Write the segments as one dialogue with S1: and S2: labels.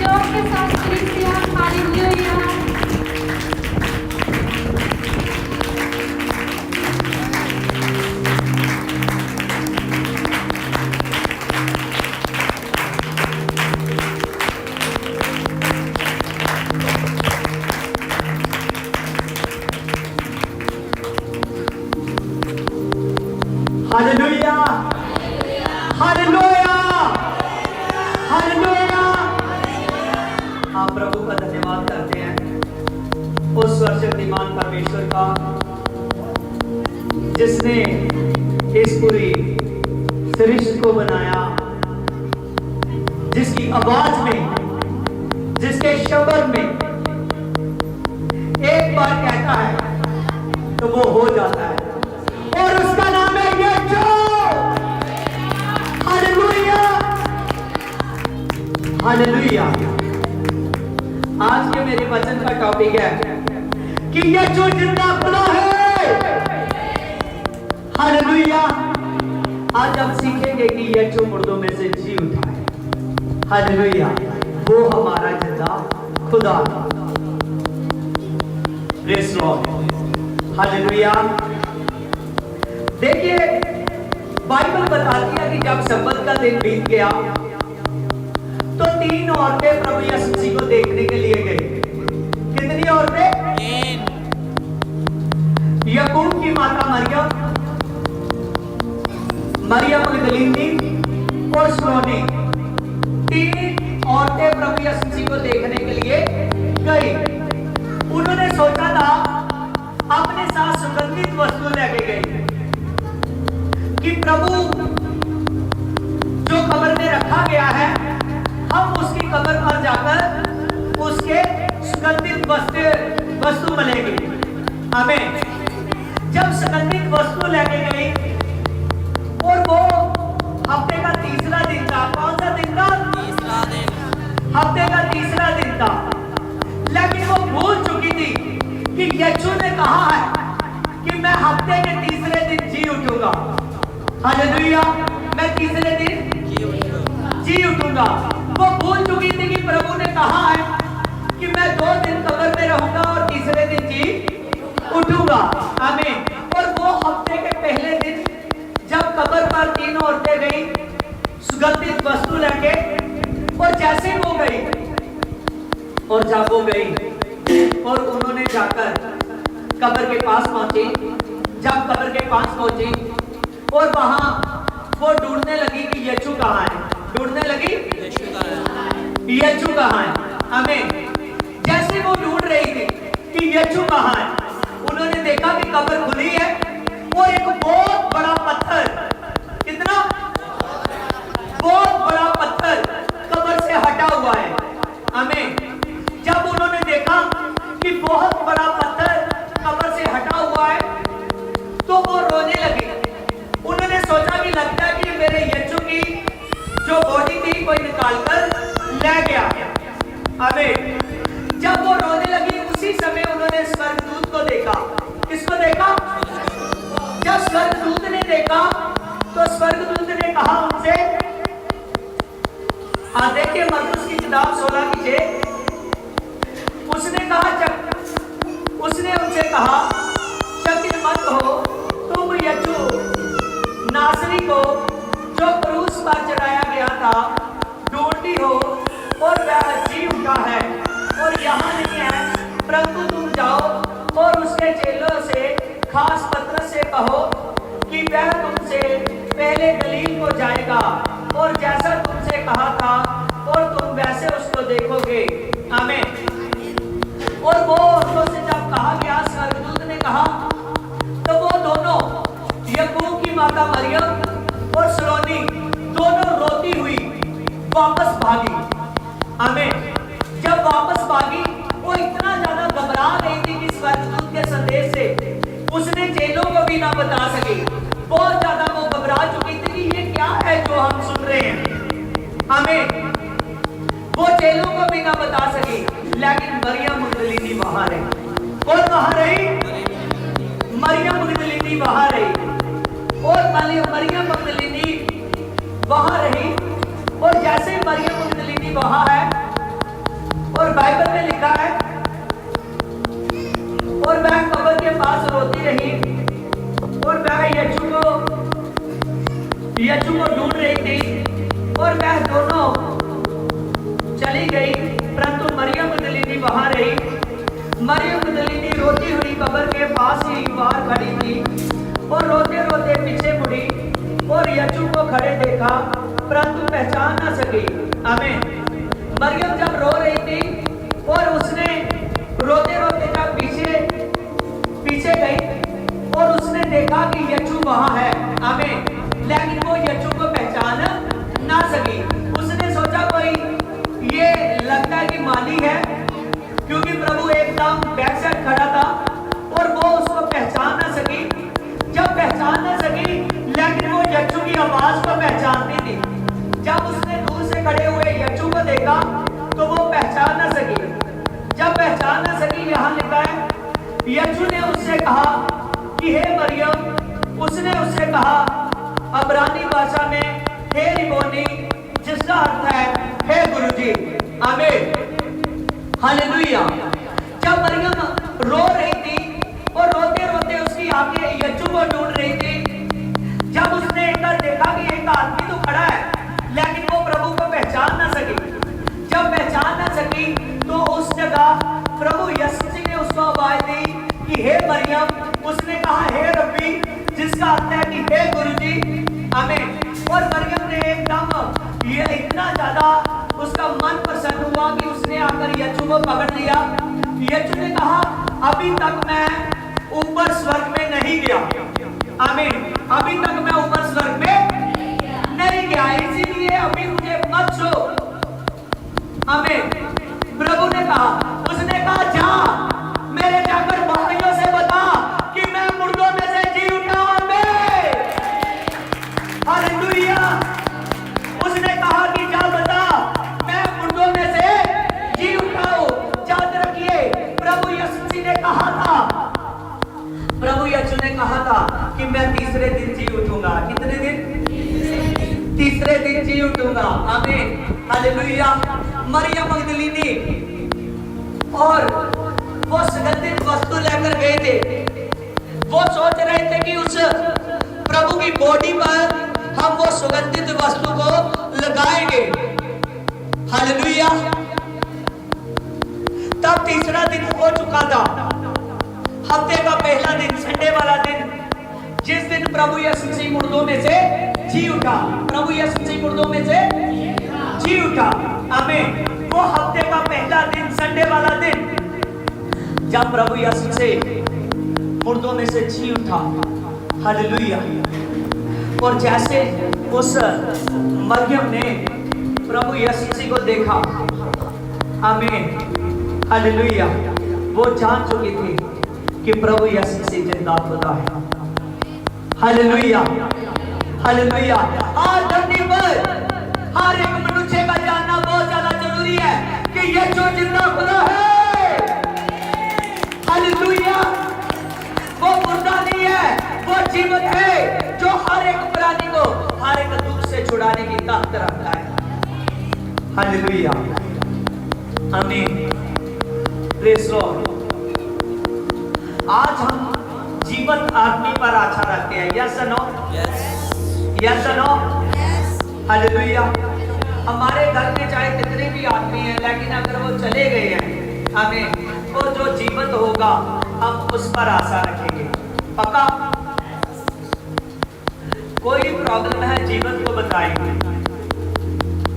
S1: जोर के साथ कलीसिया हालेलुया।
S2: Hallelujah hallelujah hallelujah. आप प्रभु का धन्यवाद करते हैं उस सर्वशक्तिमान परमेश्वर का जिसने इस पूरी सृष्टि को बनाया, जिसकी आवाज में, जिसके शब्द में एक बार कहता है तो वो हो जाता है, और उसका नाम है यीशु। Hallelujah hallelujah. आज के मेरे वचन का टॉपिक है कि यीशु जिंदा खुदा है। हालेलुया। आज हम सीखेंगे कि यीशु मुर्दों में से जी उठा है। हालेलुया। वो हमारा जिंदा खुदा है। Praise Lord. हालेलुया। देखिए, बाइबल बताती है कि जब सब्बत का दिन बीत गया तो 3 औरतें प्रभु यीशु मसीह को देखने के लिए गई। कितनी औरतें? 3। याकूब की माता मरियम, मरियम मगदलीनी और सलोनी, 3 औरतें प्रभु यीशु मसीह को देखने के लिए गई। उन्होंने सोचा था अपने साथ सुगंधित वस्तु लेके गई कि प्रभु जो कब्र में रखा गया है, हम उसकी कब्र पर जाकर उसके सुगंधित वस्तु मिलेगी हमें। जब सुगंधित वस्तु लेके गई और वो हफ्ते का तीसरा दिन था। कौन सा दिन था? तीसरा दिन। हफ्ते का तीसरा दिन था, लेकिन वो भूल चुकी थी कि यीशु ने कहा है कि मैं हफ्ते के तीसरे दिन जी उठूंगा। हालेलुया। मैं तीसरे दिन जी उठूंगा। वो भूल चुकी थी कि प्रभु ने कहा है कि मैं 2 दिन कब्र में रहूंगा और तीसरे दिन जी उठूंगा। आमीन। और वो हफ्ते के पहले दिन जब कब्र पर 3 औरतें गई सुगंधित वस्तु लेके, और जैसे वो गई और जब वो गई और उन्होंने जाकर कब्र के पास पहुंची, जब कब्र के पास पहुंची और वहां वो ढूंढने लगी कि यीशु कहाँ है। ढूंढने लगी यीशु कहाँ है। आमीन। जैसे वो ढूंढ रही थी कि यीशु कहाँ है, उन्होंने देखा कि कब्र खुली है और एक बहुत बड़ा पत्थर, कितना बहुत बड़ा पत्थर कब्र से हटा हुआ है। आमीन। जब उन्होंने देखा कि बहुत बड़ा पत्थर कब्र से हटा हुआ है तो वो रोने लगी। उन्होंने सोचा कि लगता है कि मेरे यीशु की जो बॉडी थी कोई निकाल कर ले गया। आमीन। जब वो रोने लगी उसी समय उन्होंने स्वर्गदूत को देखा। किसको देखा? जब स्वर्गदूत ने देखा तो स्वर्गदूत ने कहा उनसे, देखिए मरकुस की किताब 16 कीजिए। उसने उनसे कहा चकित मत हो, तुम यीशु नासरी को जो क्रूस पर चढ़ाया गया था ढूंढती हो, और वह जी उठा है और यहाँ नहीं है, परंतु तुम जाओ और उसके चेलों से खास पत्र से कहो कि वह तुमसे पहले गलील को जाएगा, और जैसा तुमसे कहा था और तुम वैसे उसको देखोगे। आमीन। और वो औरतों से जब कहा गया, स्वर्गदूत ने कहा, तो वो दोनों याकूब की माता मरियम और सलोनी दोनों रोती हुई वापस भागी। आमीन। जब वापस भागी वो इतना ज्यादा घबरा गई थी कि स्वर्गदूत के संदेश से उसने चेलों को भी ना बता सकी। बहुत ज्यादा वो घबरा चुकी थी कि ये क्या है जो हम सुन रहे हैं। आमीन। वो चेलों को भी ना बता सकी, लेकिन मरियम मगदलीनी वहां रही। कौन वहां रही? मरियम मगदलीनी वहां रही। और मरियम मगदलीनी वहां रही, और जैसे मरियम मगदलीनी वहां है को खड़े देखा परंतु पहचान ना सकी। आमीन। मरियम जब रो रही थी और उसने रोते रोते जब पीछे गई और उसने देखा कि यीशु वहां है। आमीन। लेकिन वो यीशु को पहचान ना सकी। उसने सोचा कोई ये लगता है कि माली है, क्योंकि प्रभु एकदम बैक साइड खड़ा था और वो उसको पहचान ना सकी। जब पहचान ना सकी लेकिन वो यीशु की आवाज को पहचानती थी। जब उसने दूर से खड़े हुए यीशु को देखा तो वो पहचान ना सकी। जब पहचान ना सकी, यहाँ लिखा है यीशु ने उससे कहा कि हे मरियम। उसने उससे कहा अब्रानी भाषा में हे रिबोनी, जिसका अर्थ है हे गुरुजी। आमीन। हालेलुया। जब मरियम रो रही थी और रोते रोते उसकी आंखें यीशु को ढूंढ रही थी, जब उसने एक बार देखा कि एक आदमी तो खड़ा है लेकिन वो प्रभु को पहचान ना सकी। जब पहचान ना सकी तो उस जगह प्रभु यीशु जी ने उसको आवाज दी कि हे मरियम। उसने कहा हे रब्बी, जिसका अर्थ है कि हे गुरुजी। आमीन। और मरियम ने एकदम ये इतना ज्यादा उसका मन प्रसन्न हुआ कि उसने आकर यीशु को पकड़ लिया। यीशु ने कहा अभी तक मैं ऊपर स्वर्ग में नहीं गया। आमीन। अभी तक मैं ऊपर स्वर्ग में नहीं गया, इसीलिए अभी मुझे मत छो। आमीन। प्रभु ने कहा, उसने कहा जा मेरे जाकर भाइयों से बता कि मैं मुर्दों में से जी उठा। आमीन। हालेलुया। उसने कहा कि जा बता मैं मुर्दों में से जी उठा हूं। याद रखिए प्रभु यीशु जी ने कहा था, प्रभु यीशु ने कहा था कि मैं तीसरे दिन जी उठूंगा। कितने दिन? तीसरे दिन जी उठूंगा। आमीन। हालेलुया। मरियम मगदलीनी और वो सुगंधित वस्तु लेकर गए थे। वो सोच रहे थे कि उस प्रभु की बॉडी पर हम वो सुगंधित वस्तु को लगाएंगे। हालेलुया। तब तीसरा दिन हो चुका था, हफ्ते का पहला दिन, संडे वाला दिन, जिस दिन प्रभु यीशु मसीह मुर्दों में से जी उठा। प्रभु यीशु मसीह मुर्दों में से जी उठा। आमीन। वो हफ्ते का पहला दिन, संडे वाला दिन, जब प्रभु यीशु मसीह मुर्दों में से जी उठा। हालेलुया। और जैसे उस मरियम ने प्रभु यीशु मसीह को देखा, आमीन। हालेलुया। वो जान चुकी थी कि प्रभु यीशु मसीह जिंदा खुदा है। हालेलुया। हालेलुया। आज धरती पर हर एक मनुष्य का जानना बहुत ज्यादा जरूरी है कि ये जो जिंदा खुदा है, हालेलुया, वो मुर्दा नहीं है, वो जीवित है, जो हर एक प्राणी को हर एक दुख से छुड़ाने की ताकत रखता है। हालेलुया। आमीन। Praise Lord. आज हम जीवित आदमी पर आशा रखते हैं। यस और नो? यस और नो? हालेलुया। हमारे घर में चाहे कितने भी आदमी हैं, लेकिन अगर वो चले गए हैं, हमें वो जो जीवित होगा हम उस पर आशा रखेंगे। पक्का? कोई प्रॉब्लम है जीवित को बताएगी,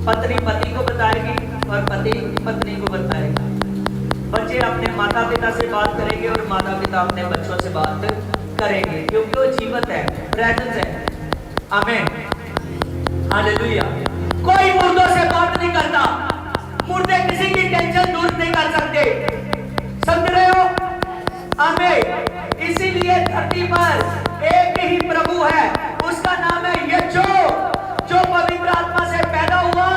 S2: पत्नी पति को बताएगी और पति पत्नी को बताएगा। बच्चे अपने माता पिता से बात करेंगे और माता पिता अपने बच्चों से बात करेंगे, क्योंकि वो जीवित है, प्रेजेंस है। आमीन। हालेलुया। कोई मुर्दों से बात नहीं करता। मुर्दे किसी की टेंशन दूर नहीं कर सकते। समझ रहे हो? आमीन। इसीलिए धरती पर एक ही प्रभु है, उसका नाम है यीशु, जो पवित्र आत्मा से पैदा हुआ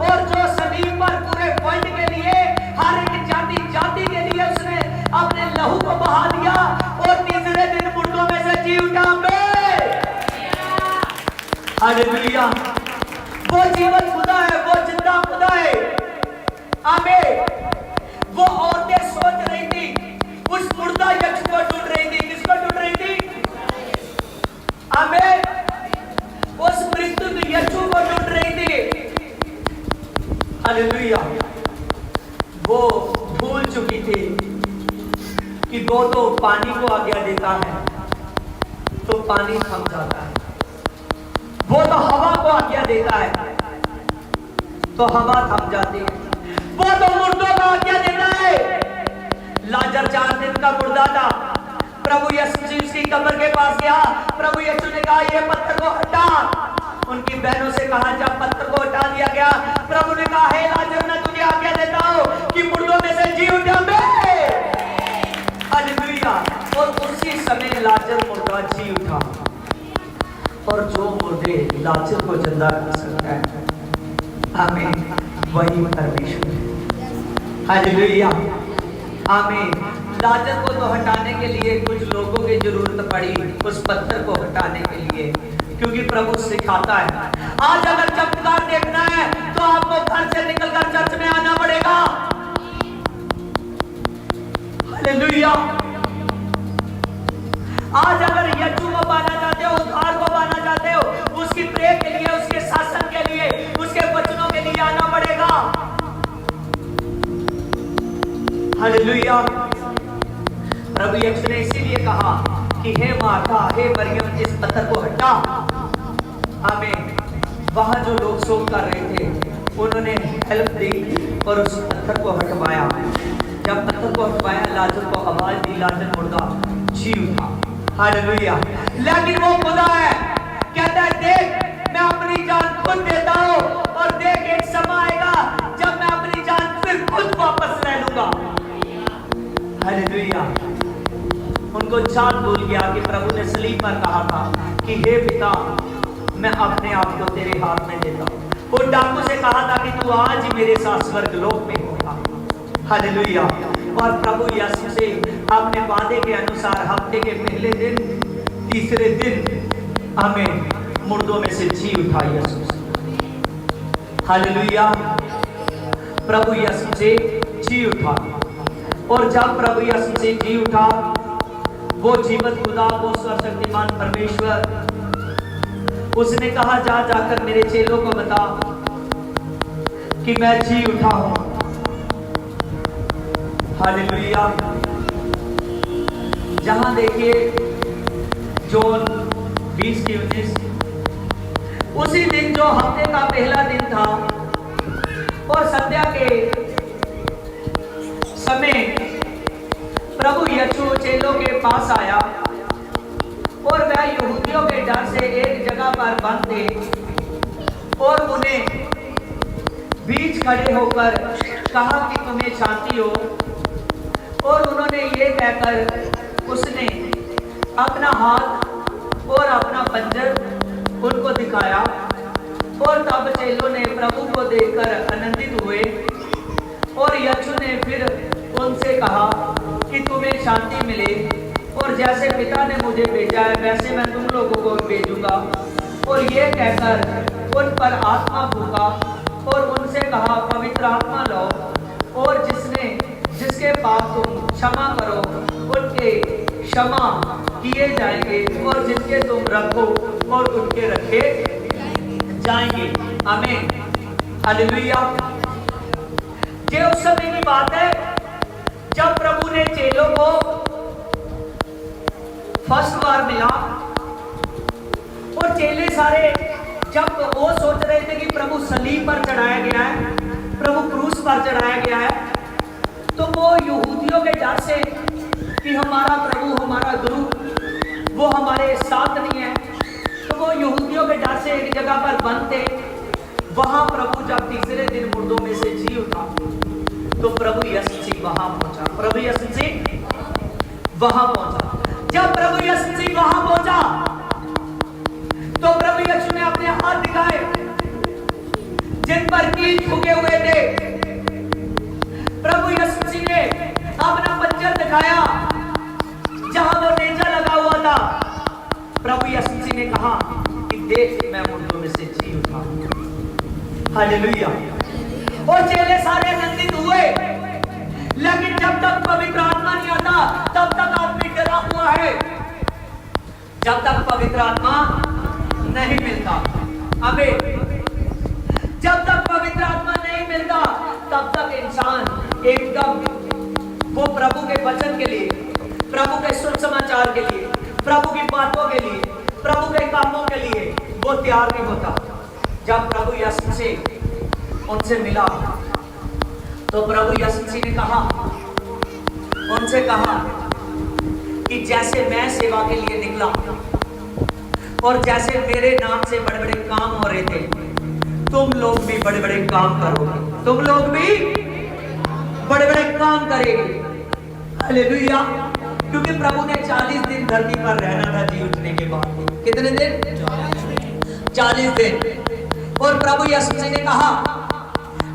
S2: और जो सलीब पर पूरे वर्ल्ड के लिए, हर एक जाति के लिए उसने अपने लहू को बहा दिया और तीसरे दिन मुर्दों में से जी उठा। हालेलुया। वो जीवन खुदा है, वो जिंदा खुदा है। आमीन। वो औरतें सोच रही थी, उस मुर्दा यीशु को ढूंढ रही थी। किसको ढूंढ रही थी? आमीन। उस मृत्यु यीशु को ढूंढ रही थी। हालेलुया। वो भूल चुकी थी कि वो तो पानी को आज्ञा देता है तो पानी थम जाता है। वो तो हवा को आज्ञा देता है तो हवा थम जाती है। वो तो मुर्दों को आज्ञा देता है। लाजर 4 दिन का मुर्दा था। प्रभु यीशु जी उसकी कब्र के पास गया। प्रभु यीशु ने कहा ये पत्थर को हटा। उनकी बहनों से कहा जब पत्थर को हटा दिया गया, प्रभु ने कहा हे लाजर मैं तुझे आज्ञा देता हूं कि मुर्दों में से जी उठा। हालेलुया। और उसी समय लाजर मुर्दा जी उठा। और जो मुर्दे लाजर को जिंदा कर सकता है, आमीन, वही परमेश्वर है। हालेलुया, आमीन। लाजर को तो हटाने के लिए कुछ लोगों की जरूरत पड़ी, उस पत्थर को हटाने के लिए, क्योंकि प्रभु सिखाता है। आज अगर चमत्कार देखना है तो आपको घर से निकलकर चर्च में आना पड़ेगा। हालेलुया। आज अगर यीशु को पाना चाहते हो, उद्धार को पाना चाहते हो, उसकी प्रेम के लिए, उसके शासन के लिए, उसके वचनों के लिए आना पड़ेगा। हालेलुया। प्रभु यीशु ने इसीलिए कहा कि हे माता, हे मरियम, इस पत्थर को हटा। आमीन। वहां जो लोग शोक कर रहे थे उन्होंने हेल्प दी और उस पत्थर को हटवाया। जब पत्थर को हटवाया, लाजर को आवाज दी, लाजर मुर्दा जी उठा। हालेलुया। लेकिन वो खुदा है, कहता है देख मैं अपनी जान खुद देता हूं और देख एक समय आएगा जब मैं अपनी जान फिर खुद वापस ले लूंगा। हालेलुया। उनको चाल भूल गया कि प्रभु ने सलीब पर कहा था कि हे पिता मैं अपने आप को तेरे हाथ में देता हूं। वो डाकू से कहा था कि तू आज ही मेरे साथ स्वर्गलोक में होगा। हालेलुया। और प्रभु यीशु से अपने वादे के अनुसार हफ्ते के पहले दिन, तीसरे दिन हमें मुर्दों में से जी उठा यीशु। हालेलुया। प्रभु यीशु से जी उठा। और जब प्रभु यीशु से जी उठा, वो जीवत खुदा, वो सर्वशक्तिमान परमेश्वर, उसने कहा जा जाकर मेरे चेलों को बता कि मैं जी उठा हूं। हालेलुया। जहां देखिए जॉन 20:19, उसी दिन जो हफ्ते का पहला दिन था और संध्या के समय प्रभु यीशु चेलों के पास आया और वह यहूदियों के डर से एक जगह पर बंद थे और उन्हें बीच खड़े होकर कहा कि तुम्हें शांति हो। और उन्होंने ये कहकर उसने अपना हाथ और अपना पंजर उनको दिखाया। और तब चेलों ने प्रभु को देखकर आनंदित हुए। और यीशु ने फिर उनसे कहा कि तुम्हें शांति मिले, और जैसे पिता ने मुझे भेजा है वैसे मैं तुम लोगों को भेजूंगा। और ये कहकर उन पर आत्मा फूंका और उनसे कहा पवित्र आत्मा लो, और जिसके पाप तुम क्षमा करो उनके क्षमा किए जाएंगे, और जिनके तुम रखो और उनके रखे जाएंगे। आमीन। हालेलुया। ये उस समय की बात है जब प्रभु ने चेलों को फर्स्ट बार मिला। और चेले सारे जब वो सोच रहे थे कि प्रभु सलीब पर चढ़ाया गया है, प्रभु क्रूस पर चढ़ाया गया है, तो वो यहूदियों के डर से कि हमारा प्रभु, हमारा गुरु वो हमारे साथ नहीं है, तो वो यहूदियों के डर से एक जगह पर बंद थे। वहां प्रभु जब तीसरे दिन मुर्दों में से जी उठा तो प्रभु यीशु जी वहां पहुंचा। प्रभु यीशु जी वहां पहुंचा। जब प्रभु यीशु जी वहां पहुंचा तो प्रभु यीशु ने अपने हाथ दिखाए जिन पर कील झुके हुए थे। प्रभु यीशु जी ने अपना पंजर दिखाया जहां वो नेजा लगा हुआ था। प्रभु यीशु जी ने कहा कि देख मैं मुर्दों में से जी उठा। हालेलुया। और चेले सारे आनंदित हुए। लेकिन जब तक पवित्र आत्मा नहीं आता तब तक आदमी डरा हुआ है। जब तक पवित्र आत्मा नहीं मिलता, आमीन, जब तक पवित्र आत्मा नहीं मिलता तब तक इंसान एकदम वो प्रभु के वचन के लिए, प्रभु के सुसमाचार के लिए, प्रभु की बातों के लिए, प्रभु के कामों के लिए वो तैयार नहीं होता। जब प्रभु यीशु मसीह उनसे मिला तो प्रभु यीशु मसीह ने कहा, उनसे कहा कि जैसे मैं सेवा के लिए निकला और जैसे मेरे नाम से बड़े बड़े काम हो रहे थे, तुम लोग भी बड़े बड़े काम करोगे, तुम लोग भी बड़े बड़े काम करेंगे। हालेलुया। क्योंकि प्रभु ने 40 दिन धरती पर रहना था जी उठने के बाद। कितने दिन? 40 दिन। और प्रभु यीशु मसीह ने कहा,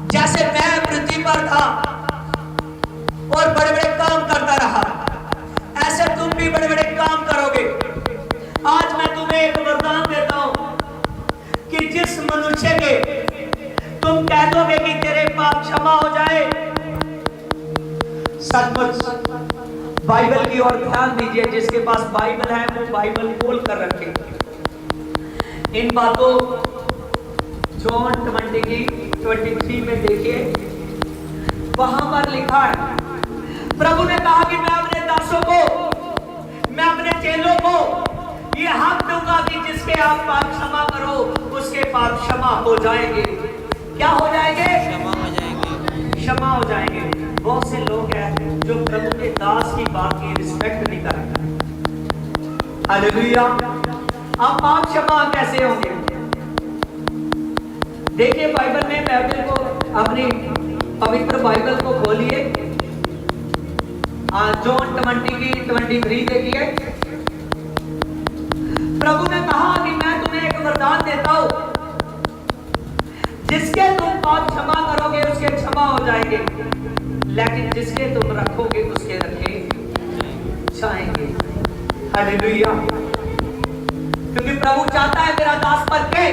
S2: जैसे मैं पृथ्वी पर था और बड़े बड़े काम करता रहा, ऐसे तुम भी बड़े बड़े काम करोगे। आज मैं तुम्हें एक वरदान देता हूं कि जिस मनुष्य के तुम कह दोगे कि तेरे पाप क्षमा हो जाए, सचमुच बाइबल की ओर ध्यान दीजिए। जिसके पास बाइबल है वो बाइबल खोल कर रखे। इन बातों जॉन 20:23 में देखिए, वहां पर लिखा है, प्रभु ने कहा कि मैं अपने दासों को, मैं अपने चेलों को ये हक दूंगा कि जिसके आप पाप क्षमा करो उसके पाप क्षमा हो जाएंगे। क्या हो जाएंगे? क्षमा हो जाएंगे। क्षमा हो जाएंगे। बहुत से लोग हैं जो प्रभु के दास की बात की रिस्पेक्ट नहीं करते। हालेलुया। अब पाप क्षमा कैसे होंगे? देखिए बाइबल में, बाइबल को, अपनी पवित्र बाइबल को खोलिए, जॉन 20:23 देखिए। प्रभु ने कहा कि मैं तुम्हें एक वरदान देता हूं, जिसके तुम पाप क्षमा करोगे उसके क्षमा हो जाएंगे, लेकिन जिसके तुम रखोगे उसके रखे जाएंगे। हालेलुया। क्योंकि प्रभु चाहता है मेरा दास पर के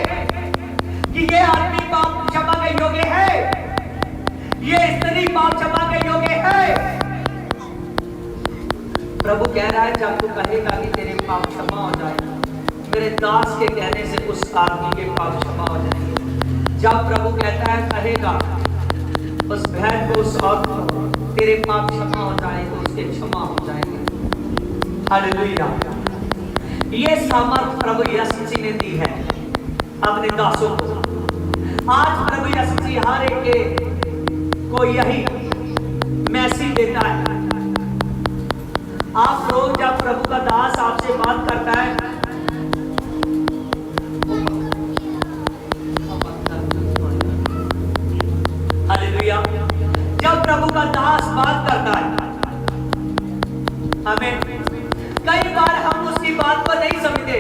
S2: कि ये आदमी पाप क्षमा के योग्य है, ये स्त्री पाप क्षमा के योग्य है। प्रभु कह रहा है जब तू कहेगा कि तेरे पाप क्षमा हो जाए, मेरे दास के कहने से उस आदमी के पाप क्षमा हो जाएंगे। जब प्रभु कहता है, कहेगा उस बहन को, उस औरत को, तेरे पाप क्षमा हो जाए, तो उसके क्षमा हो जाएंगे। हालेलुया। ये सामर्थ प्रभु यीशु मसीह ने दी है अपने दासों को। आज प्रभु यीशु मसीह हर एक को यही मैसेज देता है। आप लोग, जब प्रभु का दास आपसे बात करता है, हालेलुया, जब प्रभु का दास बात करता है हमें, कई बार हम उसकी बात को नहीं समझते,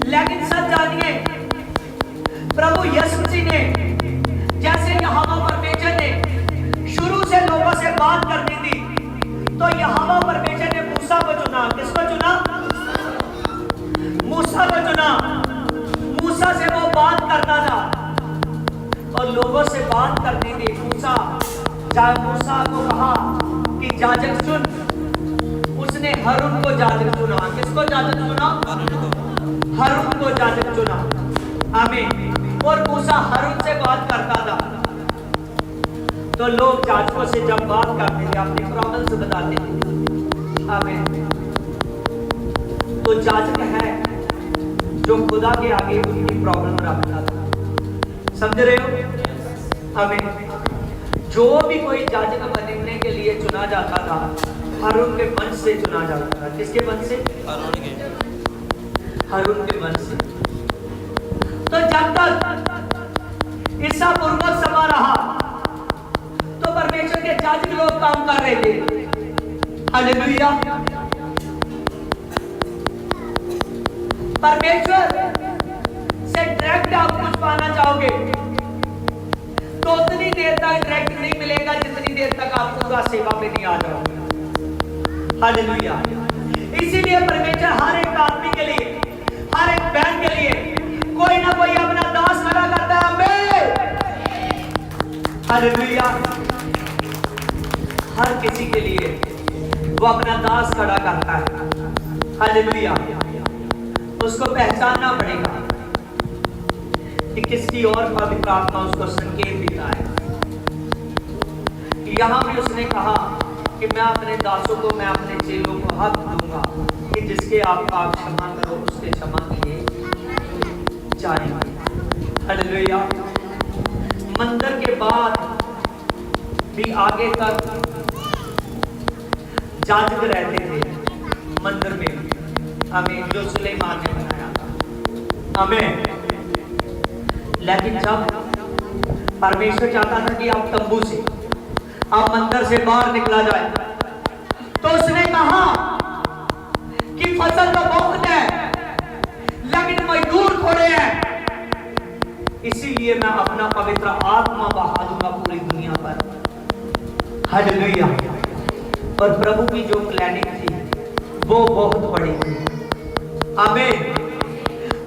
S2: लेकिन सच जानिए प्रभु यीशु मसीह ने, जैसे यहोवा परमेश्वर ने शुरू से लोगों से बात करनी थी, तो यहोवा परमेश्वर ने मूसा को चुना। किसको चुना? मूसा को चुना। मूसा से वो बात करता था और लोगों से बात करनी थी। मूसा को कहा कि जाजक चुन, उसने हारून को जाजक चुना। किसको जाजक चुना? हारून को जाजक चुना। आमीन। और मूसा हारून से बात करता था, तो लोग जाजकों से जब बात करते थे अपनी प्रॉब्लम्स बताते थे। आमीन। तो जाजक है जो खुदा के आगे उनकी प्रॉब्लम रखता था। समझ रहे हो? आमीन। जो भी कोई जाजक बनने के लिए चुना जाता था, हारून के वंश से चुना जाता था। किसके वंश से? हारून के वंश से। तो जब तक ईसा पूर्वक समा रहा, तो परमेश्वर के जाजक लोग काम कर रहे थे। हालेलुया। परमेश्वर से डायरेक्ट आप कुछ पाना चाहोगे तो उतनी देर तक डायरेक्ट नहीं मिलेगा जितनी देर तक आप पूरा सेवा में नहीं आ जाओगे। हालेलुया। इसीलिए परमेश्वर हर एक आदमी के लिए, हर एक बहन के लिए कोई ना कोई अपना दास खड़ा करता है। हालेलुया। हर किसी के लिए वो अपना दास खड़ा करता है। हालेलुया। उसको पहचानना पड़ेगा कि किसकी और पवित्र आत्मा उसको संकेत देता है। यहां भी उसने कहा कि मैं अपने दासों को, मैं अपने चेलों को हक दूंगा कि जिसके आप क्षमा करो उसके क्षमा किए जाएंगे। हालेलुया। मंदिर के बाद भी आगे तक जाजक रहते थे मंदिर में, हमें जो सुलेमान ने बनाया था, हमें। लेकिन जब परमेश्वर चाहता था कि आप तंबू से, आप मंदिर से बाहर निकला जाए, तो उसने कहा कि फसल तो बहुत है लेकिन मजदूर थोड़े हैं, इसीलिए मैं अपना पवित्र आत्मा बहा दूंगा पूरी दुनिया पर। हालेलुया। और प्रभु की जो प्लानिंग थी वो बहुत बड़ी थी। आमीन।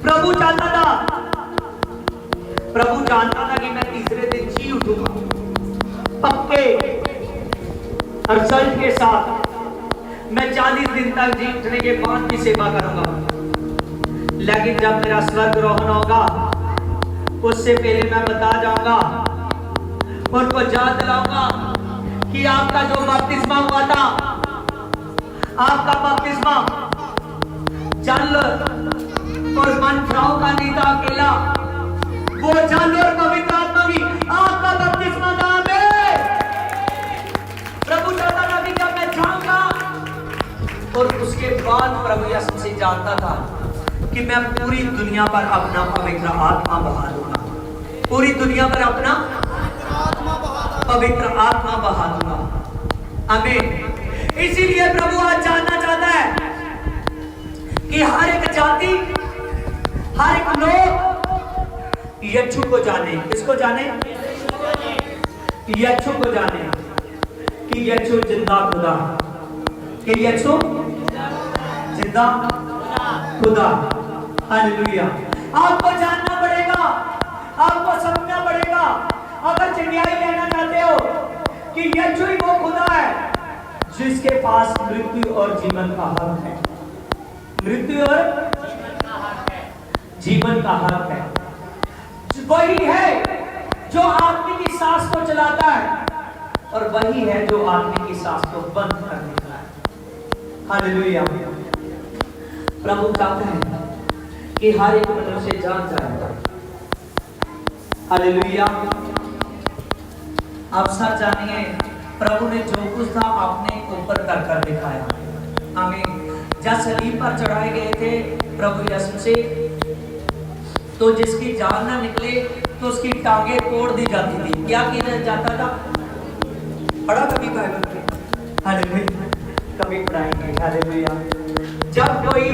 S2: प्रभु चाहता था, प्रभु जानता था कि मैं तीसरे दिन जी उठूंगा पक्के रिजल्ट के साथ। मैं 40 दिन तक जी उठने के बाद भी सेवा करूंगा, लेकिन जब मेरा स्वर्गारोहण होगा उससे पहले मैं बता जाऊंगा, उनको याद दिलाऊंगा कि आपका जो बपतिस्मा हुआ था, आपका बपतिस्मा जल और मनफ्राव का नहीं था अकेला, वो जल और पवित्र आत्मा भी आपका बपतिस्मा था। प्रभु चाहता था कि जब मैं जाऊंगा, और उसके बाद प्रभु यीशु मसीह जानता था कि मैं पूरी दुनिया पर अपना पवित्र आत्मा बहा दूंगा, पूरी दुनिया पर अपना पवित्र आत्मा बहा दूंगा। आमीन। इसीलिए प्रभु आज जानना चाहता है कि हर एक जाति, हर एक लोग यीशु को जाने। किसको जाने? यीशु को जाने कि यीशु जिंदा खुदा, कि यीशु जिंदा खुदा। हालेलुया। आपको जानना पड़ेगा, आपको समझना पड़ेगा, अगर चिड़ियाई लेना चाहते हो कि यीशु ही वो खुदा है जिसके पास मृत्यु और जीवन का हक है। मृत्यु और जीवन का हक है। वही है जो आदमी की सांस को चलाता है, और वही है जो आदमी की सांस को बंद कर देता है। हालेलुया। प्रभु चाहते हैं कि हर एक मनुष्य जान जाएगा। हालेलुया। आप सब जानिए, प्रभु ने जो कुछ था अपने ऊपर कर कर दिखाया। आमीन। जब सलीब पर चढ़ाए गए थे प्रभु यीशु से, तो जिसकी जान ना निकले तो उसकी टांगे तोड़ दी जाती थी। क्या किया जाता था? पढ़ा कभी बाइबल में? हालेलुया। कभी पढ़ाएंगे। हालेलुया। जब कोई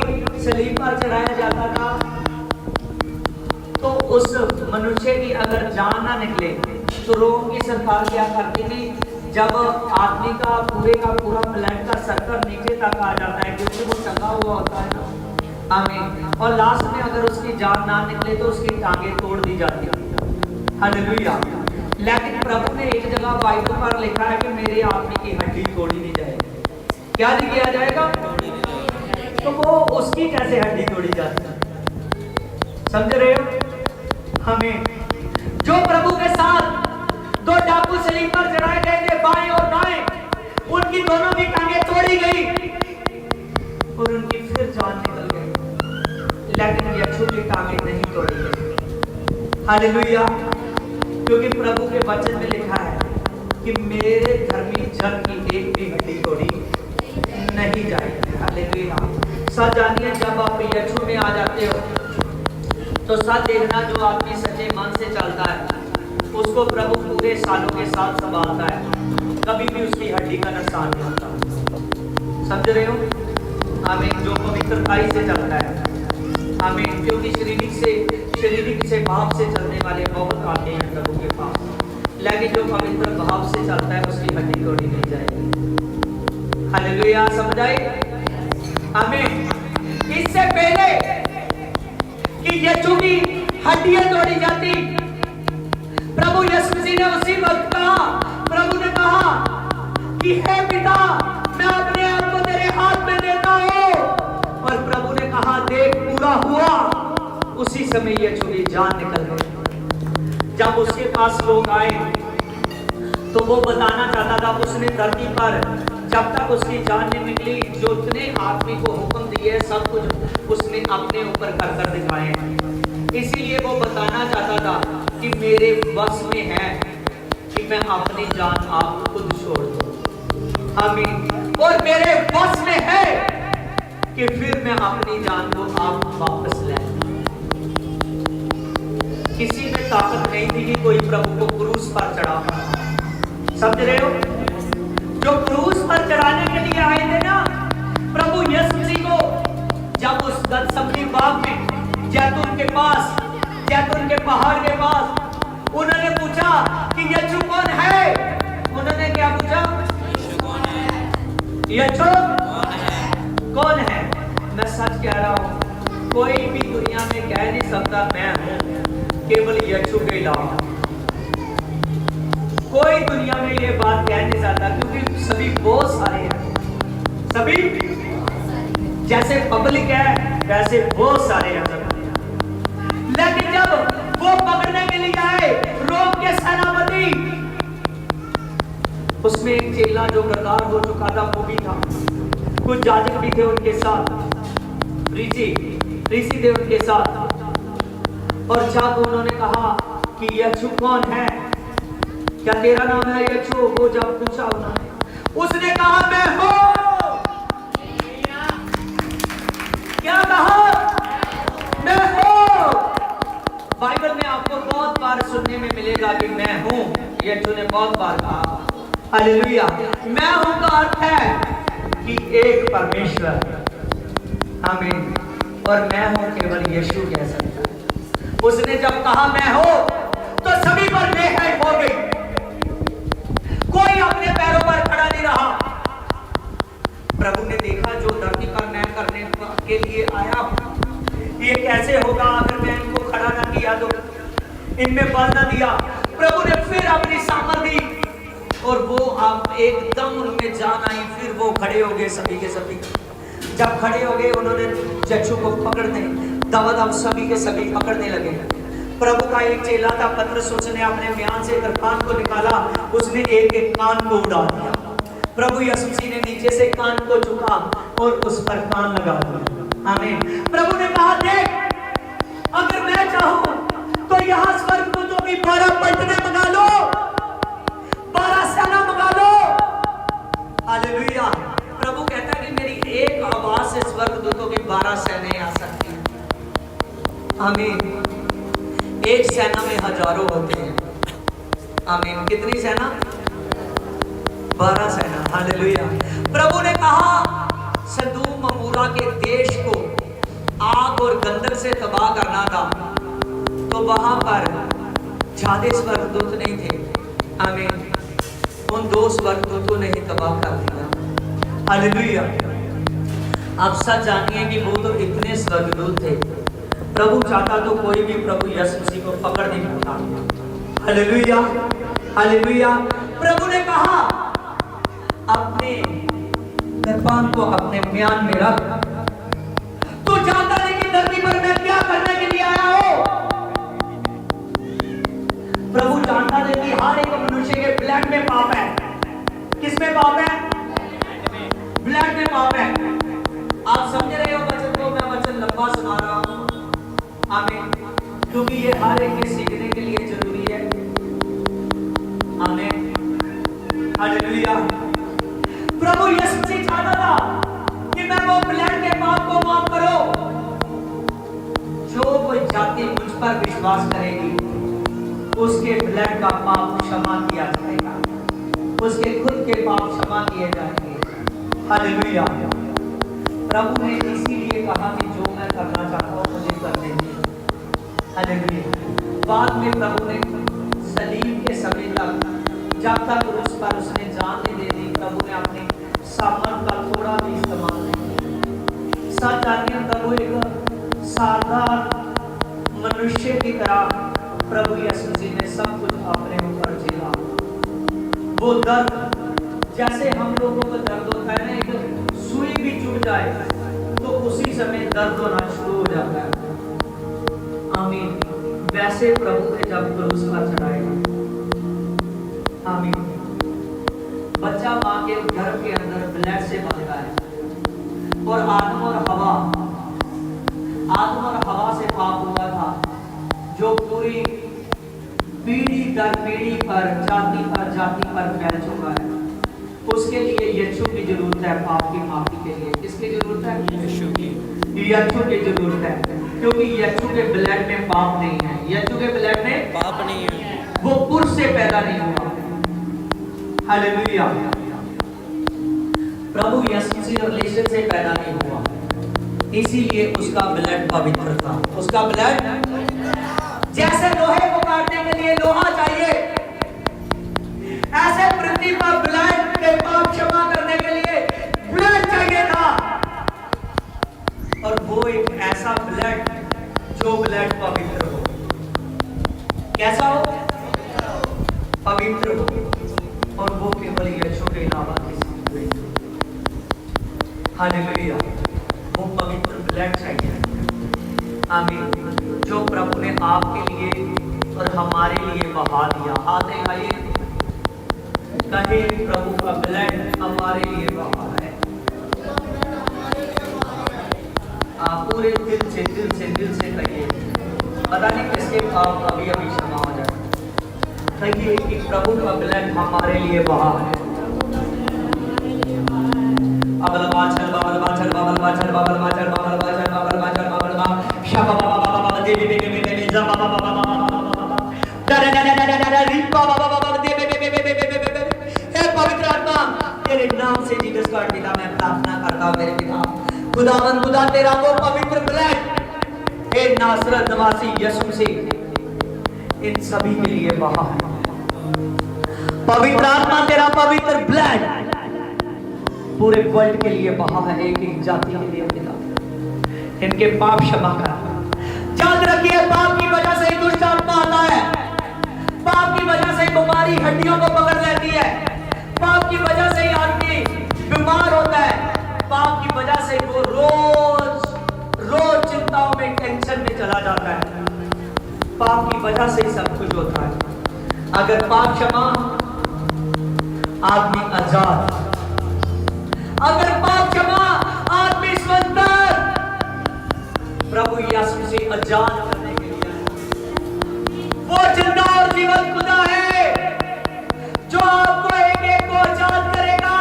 S2: सलीब पर चढ़ाया जाता था तो उस मनुष्य की अगर जान ना निकले तो रोम की सरकार क्या करती थी, जब आदमी का पूरा ब्लड का सर्कल नीचे तक आ जाता है क्योंकि वो टंगा हुआ होता है ना। आमीन। और लास्ट में अगर उसकी जान ना निकले तो उसकी टांगे तोड़ दी जाती है। हालेलुया। लेकिन प्रभु ने एक जगह बाइबल पर लिखा है कि मेरे आदमी की हड्डी तोड़ी नहीं जाएगी। क्या नहीं किया जाएगा? तो वो उसकी कैसे हड्डी तोड़ी जाती है? समझ रहे हो? हमें जो प्रभु के साथ दो डाकू सलीब पर चढ़ाए गए थे, बाएं और दाएं, उनकी दोनों की टांगे तोड़ी गई और उनकी फिर जान निकल गई, लेकिन यीशु की टांगे नहीं तोड़ी गई। हालेलुया। क्योंकि प्रभु के वचन में लिखा है कि मेरे धर्मी जन की एक भी हड्डी तोड़ी नहीं जाएगी। हालेलुया। सच जानिए, जब आप यीशु में आ जाते हो तो सच देखना, जो आदमी सच्चे मन से चलता है उसको प्रभु पूरे सालों के साथ संभालता है, कभी भी उसकी हड्डी का नुकसान नहीं होता। समझ रहे हो? आमीन। जो पवित्रताई से चलता है। आमीन। क्योंकि शारीरिक से भाव से चलने वाले बहुत आते हैं प्रभु के पास, लेकिन जो पवित्र भाव से चलता है उसकी हड्डी तोड़ी नहीं जाएगी। हालेलुया। समझ आए? आमीन। इससे पहले कि यीशु की हड्डियां तोड़ी जाती, प्रभु यीशु मसीह ने उसी वक्त कहा, प्रभु ने कहा कि हे पिता, मैं अपने आप को तेरे हाथ में देता हूं। और प्रभु ने कहा, देख पूरा हुआ। उसी समय यीशु की जान निकल गई। जब उसके पास लोग आए तो वो बताना चाहता था, उसने धरती पर जब तक उसकी जान नहीं निकली, जो उतने आदमी को हुक्म दिया ये सब कुछ उसने अपने ऊपर कर कर दिखाए हैं। इसीलिए वो बताना चाहता था कि मेरे बस में है कि मैं अपनी जान आप खुद छोड़ दूं। आमीन। और मेरे बस में है कि फिर मैं अपनी जान को आप वापस ले। किसी में ताकत नहीं थी कि कोई प्रभु को क्रूस पर चढ़ा। समझ रहे हो? जो क्रूस पर चढ़ाने के लिए आए थे ना प्रभु यीशु मसीह को, जब उस गतसमनी बाग में जैतून के पास, जैतून के पहाड़ के पास उन्होंने पूछा कि यीशु कौन है? उन्होंने क्या पूछा? यीशु कौन है? मैं सच कह रहा हूं, कोई भी दुनिया में कह नहीं सकता मैं हूं केवल यीशु के अलावा। कोई दुनिया में ये बात कह नहीं सकता, क्योंकि सभी बहुत सारे हैं। सभी जैसे पब्लिक है वैसे बहुत सारे हैं सभी। लेकिन जब वो पकड़ने के लिए आए रोम के सेनापति, उसमें एक चेला जो गद्दार हो चुका था वो भी था, कुछ जाजक भी थे उनके साथ, ऋषि थे उनके साथ। और जब उन्होंने कहा कि यीशु कौन है, क्या तेरा नाम है यीशु? वो जब पूछा उन्होंने, उसने कहा मैं हूं। क्या कहा? मैं हूं। बाइबल में आपको बहुत बार सुनने में मिलेगा कि मैं हूं। यीशु ने बहुत बार कहा। हालेलुया। मैं हूं का अर्थ है कि एक परमेश्वर। आमीन। और मैं हूं केवल यीशु कह सकता है। उसने जब कहा मैं हूं तो सभी पर बेहद हो गई। कोई अपने पैरों पर खड़ा नहीं रहा। प्रभु ने देखा जो धरती पर मैं करने के लिए आया हूं, ये कैसे होगा अगर मैं इनको खड़ा ना किया तो, इनमें बल ना दिया। प्रभु ने फिर अपनी सामर्थ दी और वो आप एकदम उनमें जान आई। फिर वो खड़े हो गए सभी के सभी। जब खड़े हो गए उन्होंने यीशु को पकड़ने दबदब सभी के सभी पकड़ने लगे। प्रभु का एक चेला था पतरस, उसने अपने म्यान से कान को निकाला, उसने एक एक कान को उड़ा दिया। प्रभु यीशु मसीह ने नीचे से कान को झुका और उस पर कान लगा दिया। आमीन। प्रभु ने कहा देख, अगर मैं चाहूं तो यहां स्वर्गदूतों की 12 पलटनें मंगा लो, 12 सेना मंगा लो। हालेलुया। प्रभु कहता है कि मेरी एक आवाज से स्वर्गदूतों की 12 सेनाएं आ सकती हैं। आमीन। एक सेना में हजारों होते हैं। आमीन। कितनी सेना? 12 सेना। हालेलुया। प्रभु ने कहा सदूम अमोरा के देश को आग और गंधक से तबाह करना था, तो वहां पर ज्यादा स्वर्गदूत नहीं थे। आमीन। उन 2 स्वर्गदूतों ने ही तबाह कर दिया। हालेलुया। आप सच जानिए कि वो तो इतने स्वर्गदूत थे, प्रभु चाहता तो कोई भी प्रभु यीशु मसीह को पकड़ नहीं पाता। हालेलुया। हालेलुया। प्रभु ने कहा अपने कृपान को अपने म्यान में रख। तू जानता नहीं कि धरती पर मैं क्या करने के लिए आया हूं। प्रभु जानता है कि हर एक मनुष्य के ब्लड में पाप है। किसमें पाप है? ब्लड में पाप है। आप समझ रहे हो वचन को? मैं वचन लंबा सुना रहा हूं। आमीन। क्योंकि ये हर एक के सीखने के लिए जरूरी है। आमीन। हालेलुया। प्रभु यीशु मसीह चाहता था कि मैं वो ब्लड के पाप को माफ करो। जो कोई जाति मुझ पर विश्वास करेगी उसके ब्लड का पाप क्षमा किया जाएगा, उसके खुद के पाप क्षमा किए जाएंगे। हालेलुया। प्रभु ने इसीलिए कहा कि जो मैं करना चाहता हूं मुझे करने दीजिए। हालेलुया। बाद में प्रभु ने सलीब के समय तक जब तक क्रूस पर उसने जान नहीं दे दी, प्रभु ने अपनी सामर्थ का थोड़ा भी इस्तेमाल नहीं किया। सच जानिए प्रभु एक साधारण मनुष्य की तरह प्रभु यीशु मसीह ने सब कुछ अपने ऊपर झेला। वो दर्द जैसे हम लोगों को दर्द होता है ना, एक सुई भी चुभ जाए तो उसी समय दर्द होना शुरू हो जाता है। आमीन। वैसे प्रभु ने जब क्रूस पर चढ़ाया, आमीन, बच्चा मां के गर्भ के अंदर ब्लड से बनता है और आदम और हवा दर पीढ़ी पर जाति पर फैल चुका है। उसके लिए यीशु की जरूरत है, पाप की माफी के लिए। किसकी जरूरत है? यीशु की जरूरत है, क्योंकि यीशु के ब्लड में पाप नहीं है। यीशु के ब्लड में
S3: पाप नहीं है।
S2: वो पुरुष से पैदा नहीं हुआ। हालेलुया। प्रभु यीशु से रिलेशन से पैदा नहीं हुआ, इसीलिए उसका ब्लड पवित्र था। उसका ब्लड, जैसे लोहे को काटने के लिए लोहा चाहिए, ऐसे पृथ्वी पर ब्लड के पाप क्षमा करने के लिए ब्लड चाहिए था। और वो एक ऐसा ब्लड जो ब्लड पवित्र हो। कैसा हो? पवित्र हो। और वो केवल यीशु के अलावा किसी को नहीं। हालेलुया। वो पवित्र ब्लड चाहिए। आमीन। जो प्रभु ने आपके लिए और हमारे लिए बहा दिया। हाथ दिखाइए, कहे प्रभु का ब्लड हमारे लिए बहा है। आप पूरे दिल से कहिए। पता नहीं किसके पाप अभी क्षमा हो जाए। कहिए कि प्रभु का ब्लड हमारे लिए बहा है। पवित्र आत्मा, तेरे नाम से जीसस का पिता मैं प्रार्थना करता हूँ। मेरे पिता खुदावंद, खुदा तेरा वो पवित्र ब्लड हे नासरत निवासी यीशु से इन सभी के लिए बहा है। पवित्र आत्मा, तेरा पवित्र ब्लड पूरे वर्ल्ड के लिए बहा है, एक एक जाति के लिए पिता। इनके पाप क्षमा कर। याद रखिए, पाप की वजह से ही दुष्ट आत्मा आता है। पाप की वजह से बीमारी हड्डियों को पकड़ लेती है। पाप की वजह से ही आदमी बीमार होता है। पाप की वजह से वो रोज चिंताओं में, टेंशन में चला जाता है। पाप की वजह से ही सब कुछ होता है। अगर पाप क्षमा, आदमी आजाद। अगर पाप क्षमा, आदमी स्वतंत्र। प्रभु यीशु से आजाद करने के लिए वो जिंदा और जीवन खुदा है, जो आपको एक एक को आजाद करेगा।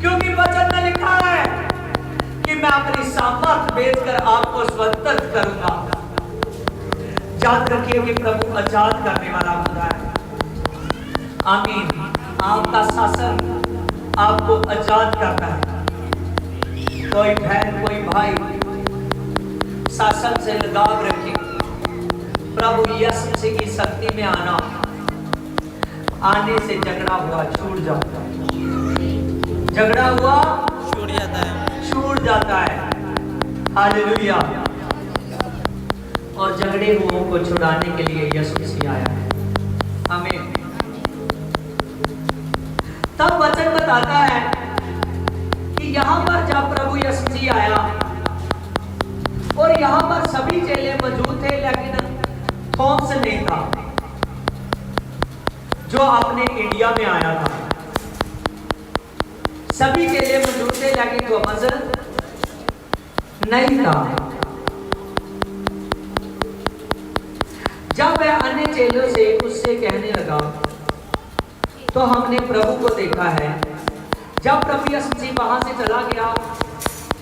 S2: क्योंकि वचन में लिखा है कि मैं अपनी सामर्थ बेचकर आपको स्वतंत्र करूंगा। याद रखिए कि प्रभु आजाद करने वाला खुदा है। आमीन। आपका शासन आपको आजाद करता है। कोई बहन, कोई भाई शासन से लगाव रखे। प्रभु यीशु से की शक्ति में आने से झगड़ा हुआ छूट जाता है। झगड़ा हुआ छूट जाता है। हालेलुया। और झगड़े हुओं को छुड़ाने के लिए यीशु मसीह आया है। आमीन। तब वचन बताता है कि यहाँ पर जब प्रभु यीशु मसीह आया और यहाँ पर सभी चेले मौजूद थे, लेकिन थॉमस नहीं था, जो अपने इंडिया में आया था। सभी चेले मौजूद थे, लेकिन थॉमस नहीं था। जब वह अन्य चेलों से उससे कहने लगा, तो हमने प्रभु को देखा है। जब प्रभु यीशु मसीह वहां से चला गया,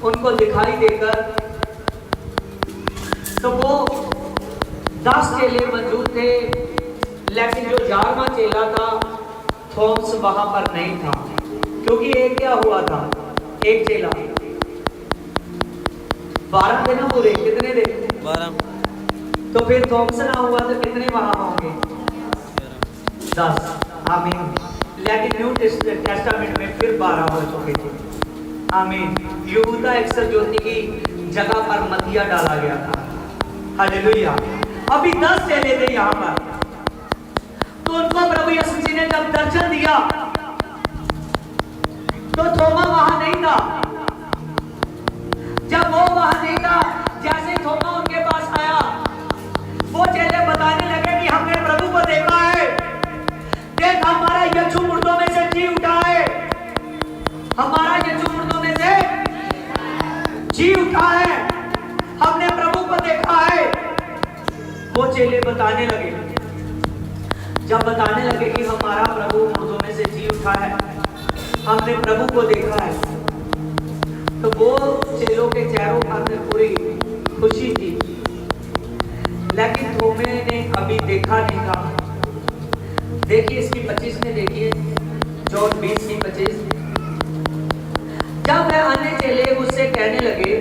S2: उनको दिखाई देकर, तो वो 10 चेले मौजूद थे, लेकिन जो 11वां चेला था थॉमस वहां पर नहीं था। क्योंकि एक क्या हुआ था, एक चेला 12 थे ना पूरे। कितने थे?
S3: 12।
S2: तो फिर थॉमस ना हुआ तो कितने वहां होंगे? 10। आमीन। लेकिन न्यू टेस्टामेंट में फिर 12 हो चुके थे। आमीन। यहूदा इस्करियोती की जगह पर मत्तिया डाला गया था। हालेलुया। अभी 10 चेले थे यहाँ पर। तो उनको प्रभु यीशु मसीह ने जब दर्शन दिया, तो थोमा वहां नहीं था। जब वो वहां नहीं था, जैसे थोमा उनके पास आया, वो चेले बताने लगे कि हमने प्रभु को देखा है। देख, हमारा यीशु मुर्दों में से जी उठा है। हमारा यीशु मुर्दों में से जी उठा है। हमने प्रभु को देखा है। वो चेले बताने लगे। जब बताने लगे कि हमारा प्रभु मुर्दों में से जी उठा है, हमने प्रभु को देखा है, तो वो चेलों के चेहरों पर अंदर पूरी खुशी थी। लेकिन थोमे ने अभी देखा नहीं था। देखिए इसकी 25 में, देखिए जॉन 20 की 25। जब वह अन्य चेले उससे कहने लगे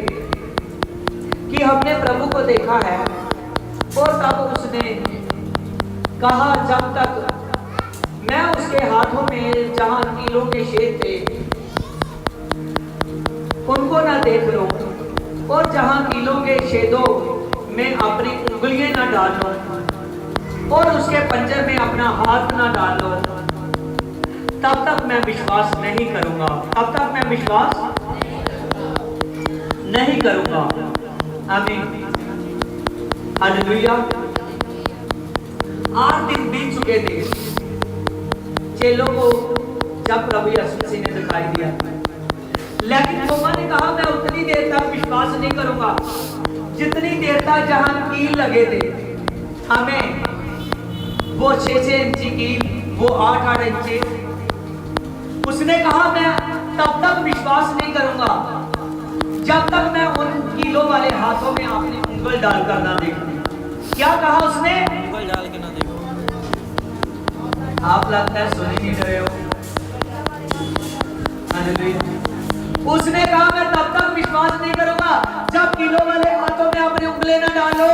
S2: कि हमने प्रभु को देखा है, और तब उसने कहा, जब तक मैं उसके हाथों में जहां कीलों के छेद थे उनको ना देख लूं, और जहां कीलों के छेदों में अपनी उंगलियां ना डाल लूं, और उसके पंजर में अपना हाथ ना डाल लूं, तब तक मैं विश्वास नहीं करूंगा। तब तक मैं विश्वास नहीं करूंगा। आमीन, हालेलुया। 8 दिन बीत चुके थे चेलों को जब प्रभु यीशु मसीह ने दिखाई दिया, लेकिन थोमा ने कहा, मैं उतनी देर तक विश्वास नहीं करूंगा जितनी देर तक जहां कील लगे थे, हमें वो 6-6 इंची कील, वो 8-8 इंची। उसने कहा, मैं तब तक विश्वास नहीं करूंगा जब तक मैं उन कीलों वाले हाथों में अपनी उंगल डालकर ना देखूं। क्या कहा उसने? उंगल डाल के ना देखो। आप लगता है सुन ही नहीं रहे हो। हालेलुया। उसने कहा, मैं तब तक विश्वास नहीं करूंगा जब कीलों वाले हाथों में अपनी उंगलें ना डालो।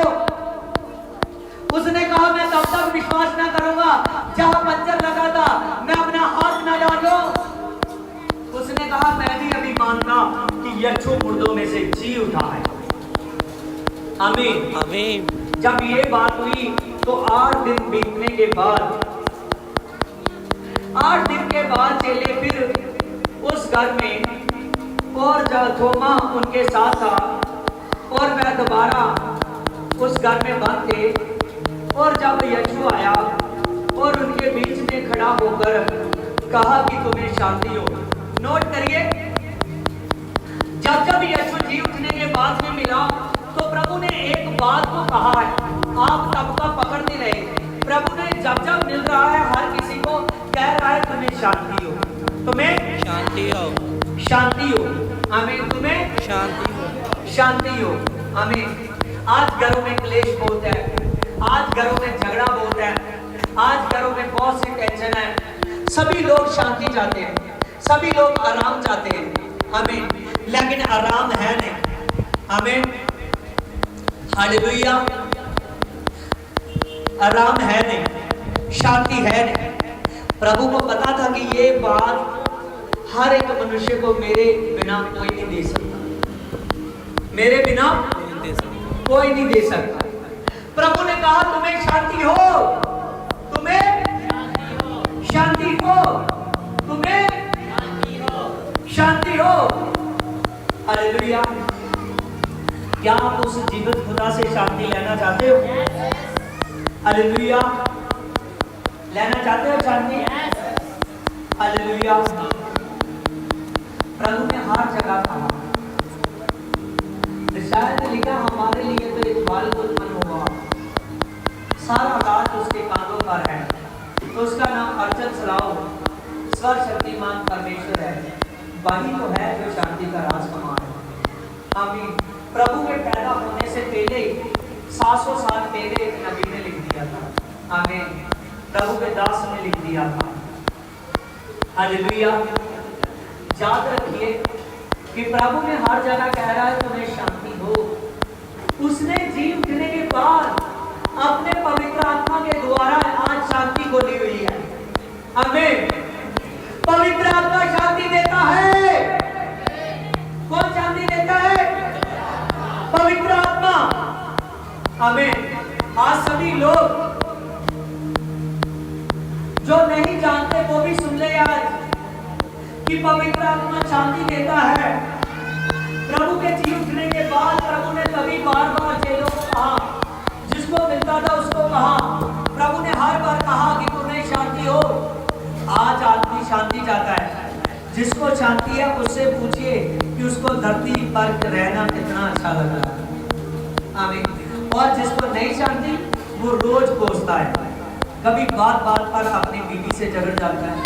S2: उसने कहा, मैं तब तक विश्वास ना करूंगा जहां पंजर लगा था मैं अपना हाथ ना डालो। उसने कहा, मैं भी अभी मानता कि यीशु मुर्दों में से जी उठा है। आमीन, आमीन। जब ये बात हुई तो 8 दिन बीतने के बाद, 8 दिन के बाद चेले फिर उस घर में, और जब थोमा उनके साथ था, और वह दोबारा उस घर में बंद थे, और जब यीशु आया और उनके बीच में खड़ा होकर कहा कि तुम्हें शांति हो। नोट करिए, जब जब यीशु जी उठने के बाद में मिला तो प्रभु ने एक बात को कहा है, आप तब का पकड़ नहीं रहे। प्रभु ने जब जब मिल रहा है हर किसी को कह रहा है, तुम्हें शांति हो, तुम्हें शांति हो, शांति हो। आमीन, तुम्हें शांति हो, शांति हो। आमीन। आज घरों में क्लेश बहुत है, आज घरों में झगड़ा बहुत है, आज घरों में बहुत सी टेंशन है। सभी लोग शांति चाहते हैं, सभी लोग आराम चाहते हैं। आमीन। लेकिन आराम है नहीं। आमीन, हालेलुया। आराम है नहीं, शांति है नहीं। प्रभु को पता था कि ये बात हर एक मनुष्य को मेरे बिना कोई नहीं दे सकता, मेरे बिना कोई नहीं दे सकता। प्रभु ने कहा, तुम्हें शांति हो, तुम्हें शांति हो, तुम्हें शांति हो। हालेलुया। क्या आप उस जीवित खुदा से शांति लेना चाहते हो? हालेलुया। लेना चाहते हो शांति? हालेलुया। प्रभु ने हर जगह कहा, शायद लिखा हमारे लिए तो एक बाल उत्पन्न हुआ, सारा राज उसके कानों पर है, तो उसका नाम अर्चन सलाओ सर्वशक्तिमान परमेश्वर है। वही तो है जो शांति का राजकुमार है। आमीन। प्रभु के पैदा होने से पहले 700 साल पहले एक नबी ने लिख दिया था। आमीन। प्रभु के दास ने लिख दिया था। हालेलुया। याद रखिए कि प्रभु ने हर जगह कह रहा है, तुम्हें शांति हो। उसने जी उठने के बाद अपने पवित्र आत्मा के द्वारा आज शांति को दी हुई है। आमीन। पवित्र आत्मा शांति देता है। कौन शांति देता है? पवित्र आत्मा। आमीन। आज सभी लोग जो नहीं जानते वो भी सुन ले आज कि पवित्र आत्मा शांति देता है। प्रभु के जी उठने के बाद प्रभु ने तभी बार बार चेलों को कहा, जिसको मिलता था उसको कहा, प्रभु ने हर बार कहा कि तुम्हें शांति हो। आज आदमी शांति चाहता है। जिसको शांति है उससे पूछिए कि उसको धरती पर रहना कितना अच्छा लग रहा है। आमीन। और जिसको नहीं शांति वो रोज कोसता है, कभी बात बात पर अपनी बीवी से झगड़ जाता है,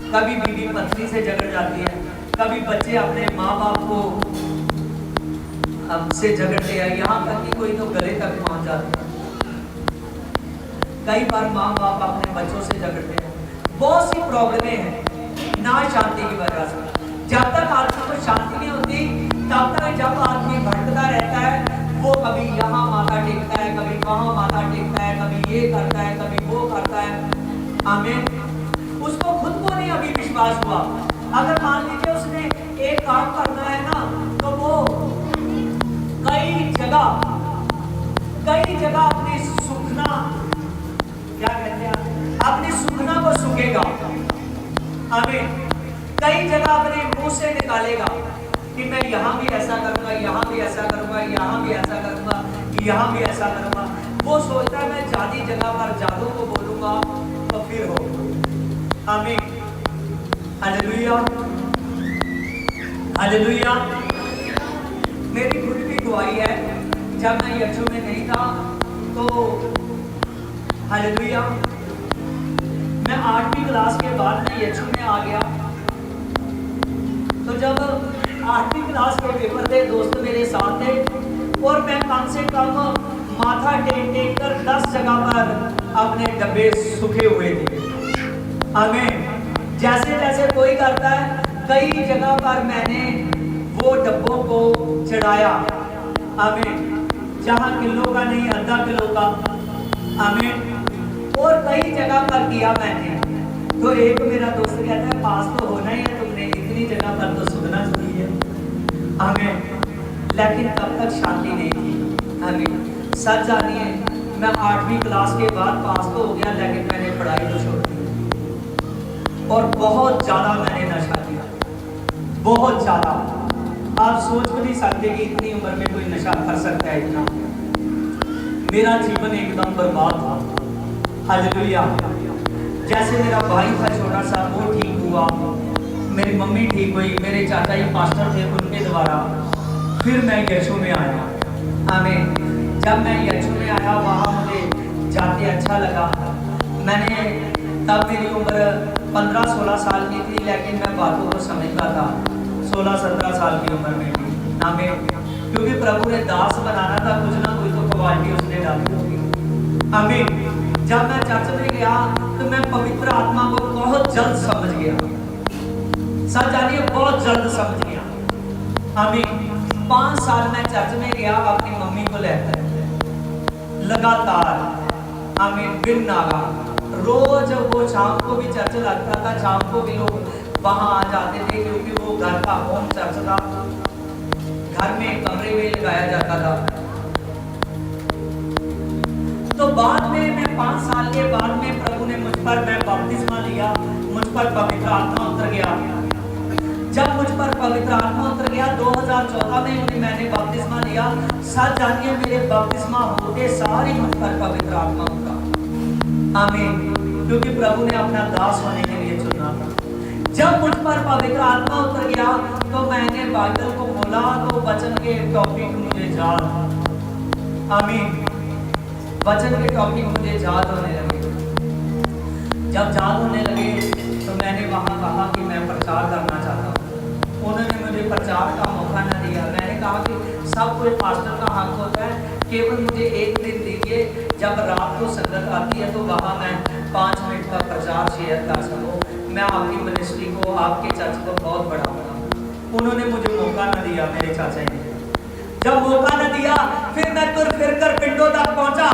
S2: कभी बीवी पत्नी से झगड़ जाती है, कभी बच्चे अपने माँ बाप को हमसे झगड़ते हैं, यहाँ तक कि कोई तो गले तक पहुँच जाते हैं। कई बार माँ बाप अपने बच्चों से झगड़ते हैं। बहुत सी प्रॉब्लमें हैं ना शांति की वजह से। जब तक आत्मा को शांति नहीं होती तब तक जब आदमी भटकता रहता है, वो कभी यहाँ माथा टेकता है, कभी वहाँ माथा टेकता है, कभी ये करता है, कभी वो करता है। आमीन। उसको खुद को नहीं अभी विश्वास हुआ। अगर मान लीजिए उसने एक काम करना है ना, तो वो कई जगह अपनी सुखना, क्या कहते हैं, अपनी सुखना को सुखेगा। आमीन। कई जगह अपने मुंह से निकालेगा कि मैं यहाँ भी ऐसा करूँगा, यहाँ भी ऐसा करूँगा, यहाँ भी ऐसा करूँगा, यहाँ भी ऐसा करूँगा। वो सोचता है मैं जाती जगह पर जादू को बोलूँगा तो फिर हो। आमीन। Hallelujah, hallelujah. मेरी खुद की गवाही है, जब मैं यीशु में नहीं था तो हालेलुया, मैं 8वीं क्लास के बाद मैं यीशु में आ गया। तो जब 8वीं क्लास के पेपर थे, दोस्त मेरे साथ थे और मैं कम से कम माथा टेक कर 10 जगह पर अपने डब्बे सूखे हुए थे। आमीन। जैसे जैसे कोई करता है, कई जगह पर मैंने वो डब्बों को चढ़ाया। आमीन। जहाँ किलो का नहीं, आधा किलो का। आमीन। और कई जगह पर किया मैंने। तो एक मेरा दोस्त कहता है पास तो होना ही है, तुमने इतनी जगह पर तो सुनना चाहिए। आमीन। लेकिन तब तक शांति नहीं थी। आमीन। सच जानिए, मैं 8वीं क्लास के बाद पास तो हो गया, लेकिन मैंने पढ़ाई तो छोड़ दी और बहुत ज्यादा मैंने नशा किया, बहुत ज्यादा। आप सोच भी नहीं सकते कि इतनी उम्र में कोई नशा कर सकता है इतना। मेरा जीवन एकदम बर्बाद था। हालेलुया। जैसे मेरा भाई था छोटा सा, वो ठीक हुआ, मेरी मम्मी ठीक हुई, मेरे चाचा जी पास्टर थे, उनके द्वारा फिर मैं यीशु में आया। आमीन। जब मैं यीशु में आया, वहाँ मुझे जाके अच्छा लगा। मैंने तब मेरी उम्र 15-16 साल की थी, लेकिन मैं बातों को समझता था 16-17 साल की उम्र में थी। आमीन। क्योंकि प्रभु ने दास बनाना था, कुछ ना कुछ तो क्वालिटी उसने डाली होगी। आमीन। जब मैं चर्च में गया तो मैं पवित्र आत्मा को बहुत जल्द समझ गया। सच जानिए, बहुत जल्द समझ गया। आमीन। 5 साल मैं चर्च में गया अपनी मम्मी को लेकर, लगातार। आमीन। बिन नागा रोज वो शाम को भी चर्च लगता था, शाम को भी लोग वहां आ जाते थे, क्योंकि वो घर का होम चर्च था, घर में कमरे में लगाया जाता था। तो बाद में मैं 5 साल के बाद में प्रभु ने मुझ पर, मैं बपतिस्मा लिया, मुझ पर पवित्र आत्मा उतर गया। जब मुझ पर पवित्र आत्मा उतर गया 2014 में मैंने बपतिस्मा लिया। सच जानिए, मेरे बपतिस्मा होते सारी मुझ पर पवित्र आत्मा उतरा। आमीन। क्योंकि प्रभु ने अपना दास होने के लिए चुना था। जब मुझ पर पवित्र आत्मा उतर गया तो मैंने बाइबल को खोला तो वचन के टॉपिक मुझे याद। आमीन। वचन के टॉपिक मुझे याद होने लगे। जब याद होने लगे तो मैंने वहां कहा कि मैं प्रचार करना चाहता हूँ। उन्होंने मुझे प्रचार का मौका न दिया। मैंने कहा कि सब कोई पास्टर का हक होता है, केवल मुझे एक दिन दीजिए, जब रात को संगत आती है तो वहाँ मैं 5 मिनट का प्रचार शेयर कर सकूँ, मैं आपकी मिनिस्ट्री को, आपके चर्च को बहुत बढ़ाऊंगा। उन्होंने मुझे मौका न दिया, मेरे चाचा ने। जब मौका न दिया, फिर मैं तुर फिर कर पिंडों तक पहुंचा,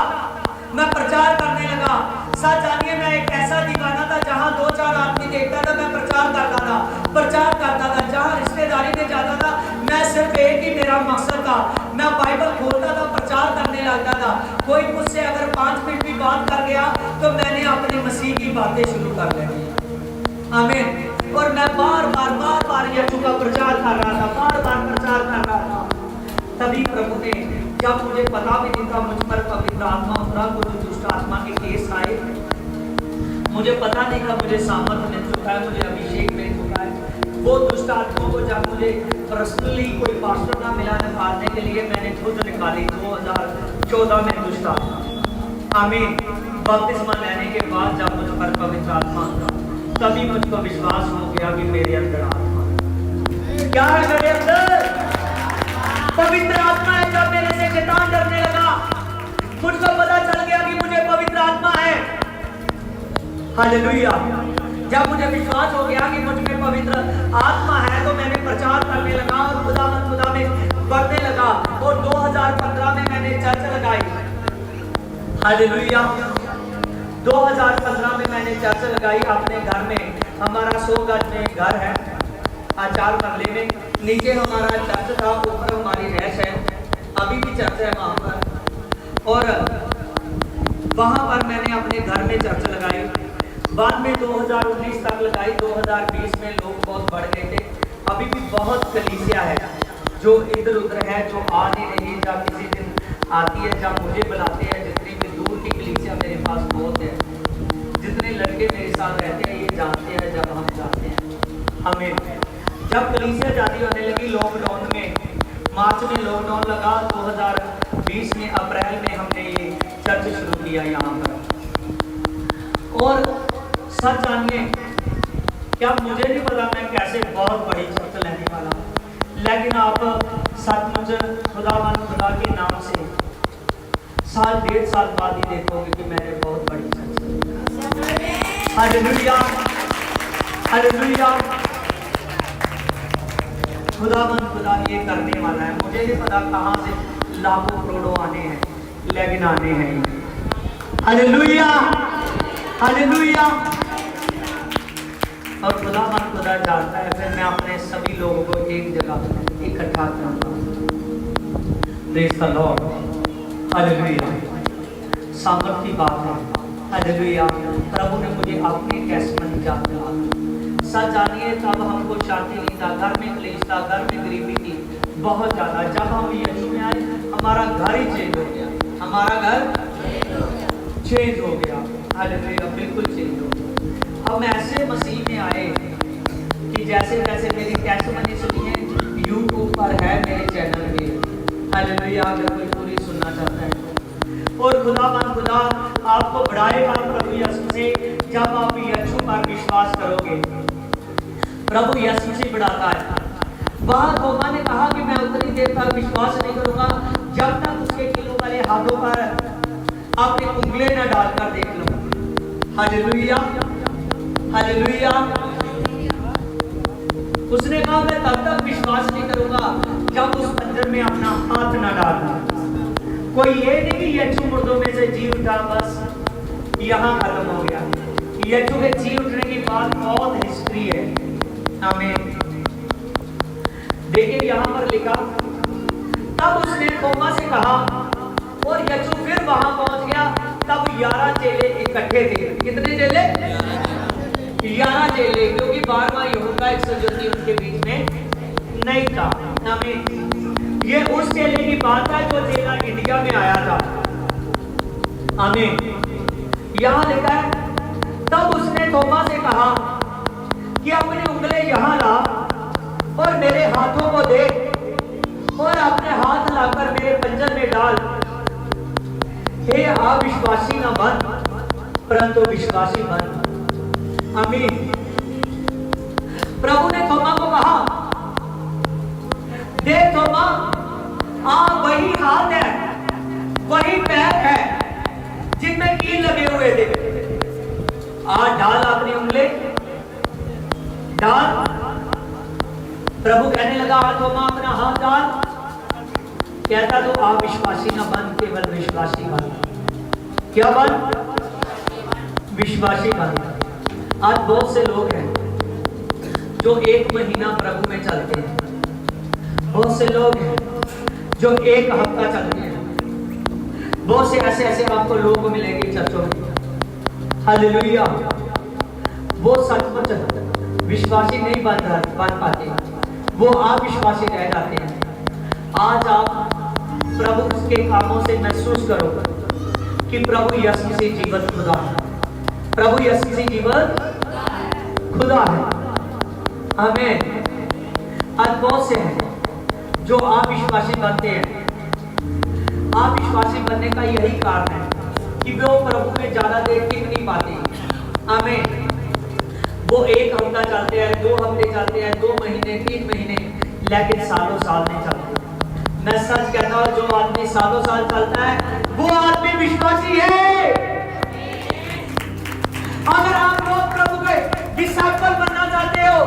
S2: मैं प्रचार करने लगा। सच जानिए, मैं एक ऐसा दीवाना था, जहाँ 2-4 आदमी देखता था मैं प्रचार करता था, प्रचार करता था। जहाँ रिश्तेदारी में जाता था, मैं सिर्फ एक ही मेरा मकसद था, मैं बाइबल खोलता था, प्रचार करने लगता था। कोई मुझसे अगर 5 मिनट भी बात कर गया तो मैंने अपने मसीह की बातें शुरू कर लेनी। आमीन। और मैं बार बार यीशु का प्रचार कर रहा था, बार बार प्रचार कर रहा था। तभी प्रभु ने, जब मुझे पता भी नहीं था, मुझ पर पवित्र आत्मा उतरा, कुछ दुष्ट आत्मा के केस आए। मुझे पता नहीं था, मुझे सामर्थ मिल चुका है, मुझे अभिषेक मिल चुका है। वो दुष्ट आत्मा को जब मुझे पर्सनली कोई पास्टर ना मिला निकालने के लिए, मैंने खुद निकाली 2014 में दुष्ट आत्मा। आमीन। बपतिस्मा लेने के बाद जब मुझ पर पवित्र आत्मा था, तभी मुझको विश्वास हो गया कि मेरे अंदर आत्मा है। क्या है मेरे अंदर? पवित्र आत्मा है। जब मेरे से शैतान डरने लगा, मुझको पता चल गया कि मुझे पवित्र आत्मा है। हालेलुया। जब मुझे विश्वास हो गया कि मुझ में पवित्र आत्मा है, तो मैंने प्रचार करने लगा और खुदा में बढ़ने लगा। और 2015 में मैंने चर्च लगाई। हालेलुया। 2015 में मैंने चर्च लगाई अपने घर में। हमारा 100 गज में घर है, आचार बंगले में। नीचे हमारा चर्च था, ऊपर हमारी रहश है। अभी भी चर्च है वहाँ पर। और वहाँ पर मैंने अपने घर में चर्च लगाई। बाद में 2019 तक लगाई। 2020 में लोग बहुत बढ़ गए थे। अभी भी बहुत कलीसिया है जो इधर उधर है, जो आ नहीं रही। जब किसी दिन आती है, जब मुझे बुलाते हैं, जितनी भी दूर की कलीसिया मेरे पास बहुत है। जितने लड़के मेरे साथ रहते हैं ये जानते हैं जब हम जाते हैं। हमें जब कलीसिया जाती होने लगी लॉकडाउन में, मार्च में लॉकडाउन लगा, 2020 में अप्रैल में हमने ये चर्च शुरू किया यहाँ पर। और सच जानिए, क्या मुझे नहीं पता मैं कैसे बहुत बड़ी चर्च लेने वाला, लेकिन आप सचमुच खुदा के नाम से साल 1.5 साल बाद ही देखोगे कि मैंने बहुत बड़ी चर्च। Hallelujah, hallelujah. खुदा ये करने वाला है। मुझे नहीं पता कहाँ से लाखों करोड़ों आने हैं, लेकिन आने हैं। Hallelujah, hallelujah. और खुदा जानता है। फिर मैं अपने सभी लोगों को एक जगह इकट्ठा करूंगा। Praise the Lord. हालेलुया। सामर्थ की बात है। हालेलुया। प्रभु ने मुझे अपने कैसमन जान दिया। सच जानिए, तब हमको शांति नहीं था, घर में क्लेश था, घर में गरीबी थी बहुत ज्यादा। जब हम यीशु में आए, हमारा घर ही चेंज हो गया। हमारा घर चेंज हो गया। हालेलुया, बिल्कुल चेंज हो गया। हम ऐसे मसीह में आए कि जैसे जैसे मेरी टेस्टमनी सुनिए, यूट्यूब पर है मेरे चैनल में। हालेलुया, अगर कोई पूरी सुनना चाहता है तो। और खुदा आपको बढ़ाएगा प्रभु यीशु से। जब आप यीशु पर विश्वास करोगे, प्रभु यीशु से बढ़ाता है। वहाँ थोमा ने कहा कि मैं उतनी देर तक विश्वास नहीं करूंगा जब तक उसके किलो वाले हाथों पर अपनी उंगलियां न डालकर देख लूं। Hallelujah, hallelujah. उसने कहा मैं तब तक विश्वास नहीं करूंगा जब उस मंजर में अपना हाथ न डालूं। कोई ये नहीं कि यीशु मुर्दों में से जी उठा बस यहाँ खत्म हो गया। यीशु के जी उठने की बात बहुत हिस्ट्री है। आमीन। देखिए यहाँ पर लिखा, तब उसने थोमा से कहा, और यीशु फिर वहां पहुंच गया। तब 11 चेले इकट्ठे थे। कितने चेले? 11 चेले, क्योंकि 12वां यहूदा इकसुजती उनके बीच में नहीं था। आमीन। ये उस चेले की बात है जो चेला इंडिया में आया था। आमीन। यहाँ लिखा है, तब उसने थोमा से कहा कि अपनी उंगली यहाँ ला और मेरे हाथों को देख और अपने हाथ लाकर मेरे पंजर में डाल। हे अविश्वासी न बन, परंतु विश्वासी बन। आमीन। प्रभु ने थोमा को कहा, देख थोमा, वही हाथ है, वही पैर है जिनमें कील लगे हुए थे। आज डाल अपनी उंगली, डाल। प्रभु कहने लगा, थोमा अपना हाथ डाल। कहता तो अविश्वासी न बन, केवल विश्वासी बन। क्या बन? विश्वासी बन। आज बहुत से लोग हैं जो 1 महीना प्रभु में चलते हैं। बहुत से लोग हैं जो 1 हफ्ता चलते हैं। बहुत से ऐसे आपको लोग मिलेंगे चर्चों में। हालेलुया। वो सचमुच विश्वासी नहीं बन पाते, वो अविश्वासी रह जाते हैं। आज आप प्रभु के कामों से महसूस करो कि प्रभु यीशु से जीवन खुदा है। प्रभु यीशु से जीवन खुदा है। हमें आज बहुत से हैं जो अविश्वासी बनते हैं। अविश्वासी बनने का यही कारण है कि वो प्रभु में ज्यादा देर टिक नहीं पाते। आमीन। वो 1 हफ्ता चलते हैं, 2 हफ्ते चलते हैं, 2 महीने, 3 महीने, लेकिन सालों साल नहीं चलते। मैं सच कहता हूँ, जो आदमी सालों साल चलता है वो आदमी विश्वासी है। अगर आप लोग प्रभु के डिसाइपल बनना चाहते हो,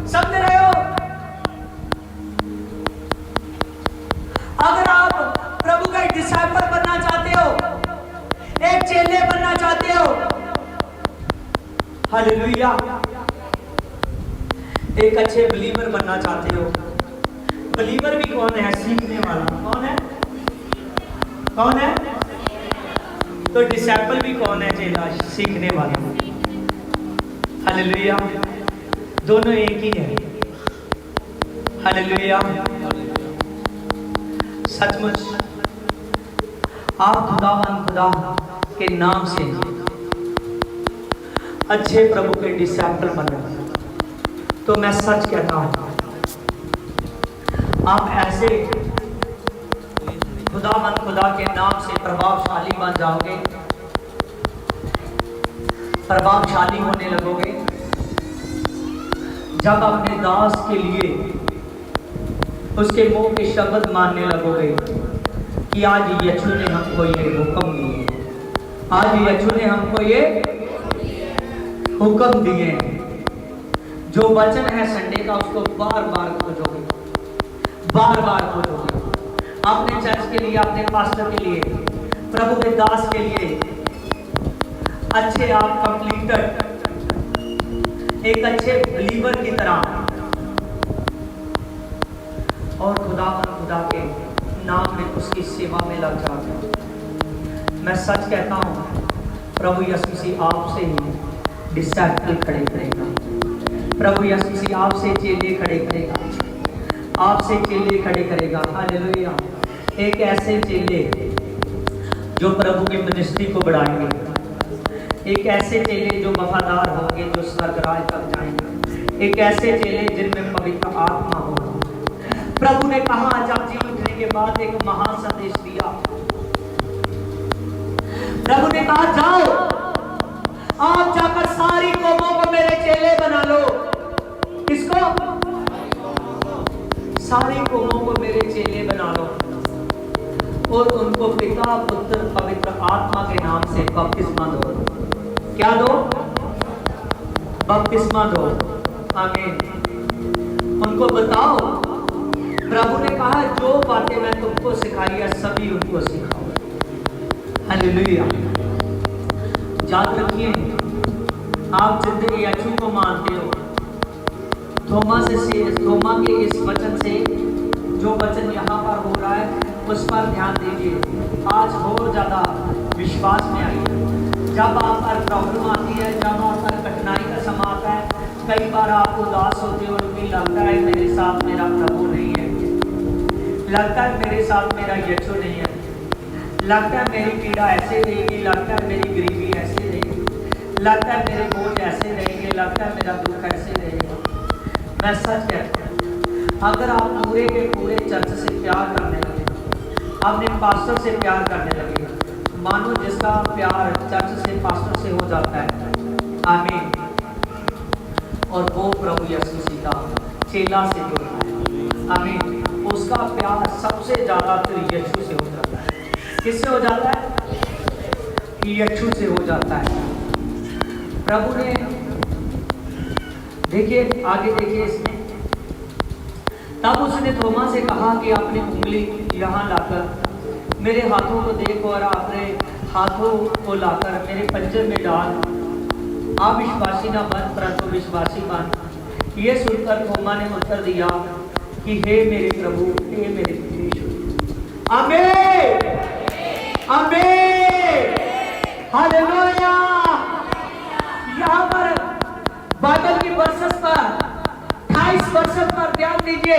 S2: समझ रहे हो, अगर आप प्रभु का डिसाइपल बनना चाहते हो, एक चेले बनना चाहते हो, हालेलुया, एक अच्छे बिलीवर बनना चाहते हो। बिलीवर भी कौन है? सीखने वाला। कौन है? कौन है? तो डिसाइपल भी कौन है? चेला, सीखने वाला। हालेलुया, दोनों एक ही है। हालेलुया, सचमुच आप खुदा के नाम से अच्छे प्रभु के डिसाइपल बने, तो मैं सच कहता हूं, आप ऐसे खुदा के नाम से प्रभावशाली बन जाओगे, प्रभावशाली होने लगोगे। जब अपने दास के लिए उसके मुंह के शब्द मानने लगोगे कि आज यीशु ने हमको ये हुक्म दिए, आज यीशु ने हमको ये हुक्म दिए, जो वचन है संडे का उसको बार बार खोजोगे, बार बार खोजोगे, अपने चर्च के लिए, अपने पास्टर के लिए, प्रभु के दास के लिए अच्छे आप कंप्लीटेड एक अच्छे बिलीवर की तरह और खुदा के नाम में उसकी सेवा में लग जाते हो। मैं सच कहता हूँ, प्रभु यीशु मसीह आपसे ही डिसाइपल खड़े करेगा, प्रभु यीशु मसीह आपसे चेले खड़े करेगा, आपसे चेले खड़े करेगा। हालेलुया, एक ऐसे चेले जो प्रभु की मिनिस्ट्री को बढ़ाएंगे, एक ऐसे चेले जो वफादार होंगे, जो स्वर्गराज तक जाएंगे, एक ऐसे चेले जिनमें पवित्र आत्मा होगा। प्रभु ने कहा, जब जी उठने के बाद एक महान संदेश दिया, प्रभु ने कहा, जाओ आप जाकर सारी कौमों को मेरे चेले बना लो। किसको? सारी कौमों को मेरे चेले बना लो और उनको पिता, पुत्र, पवित्र आत्मा के नाम से बपतिस्मा दो। क्या दो? बपतिस्मा दो। आमीन। उनको बताओ, प्रभु ने कहा, जो बातें मैं तुमको सिखाई है सभी उनको सिखाओ। हालेलुया। याद रखिए, आप जिंदगी यीशु को मानते हो, थोमा के इस वचन से, जो वचन यहाँ पर हो रहा है उस पर ध्यान दीजिए। आज और ज्यादा विश्वास में आइए। जब आप पर प्रॉब्लम आती है, जब आप पर कठिनाई का समय आता है, कई बार आप उदास होते हो और भी लगता है मेरे साथ मेरा प्रभु नहीं है, लगता है मेरे साथ मेरा यीशु नहीं है, लगता है मेरी पीड़ा ऐसे रहेगी, लगता है मेरी गरीबी ऐसे रहेगी, लगता है मेरे बोझ ऐसे रहेंगे, लगता है मेरा दुख ऐसे रहेगा। मैं सच कहता हूँ, अगर आप पूरे के पूरे चर्च से प्यार करने लगे, अपने पास्टर से प्यार करने लगे, मानो जिसका प्यार चर्च से पास्टर से हो जाता है, आमीन, और वो प्रभु यीशु मसीह का चेला से जुड़ता है, आमीन, उसका प्यार सबसे ज्यादा फिर यीशु से हो जाता है। किससे हो जाता है? यीशु से हो जाता है। प्रभु ने, देखिए आगे देखिए इसमें, तब उसने थोमा से कहा कि अपनी उंगली यहाँ लाकर मेरे हाथों को देखो और अपने हाथों को लाकर मेरे पंजर में डाल, अविश्वासी न बन परंतु विश्वासी बन। ये सुनकर थोमा ने उत्तर दिया कि हे मेरे प्रभु, हे मेरे यीशु। आमीन, आमीन, हालेलुया। यहाँ पर बाइबल की वर्सेस पर 28 वर्सेस पर ध्यान दीजिए।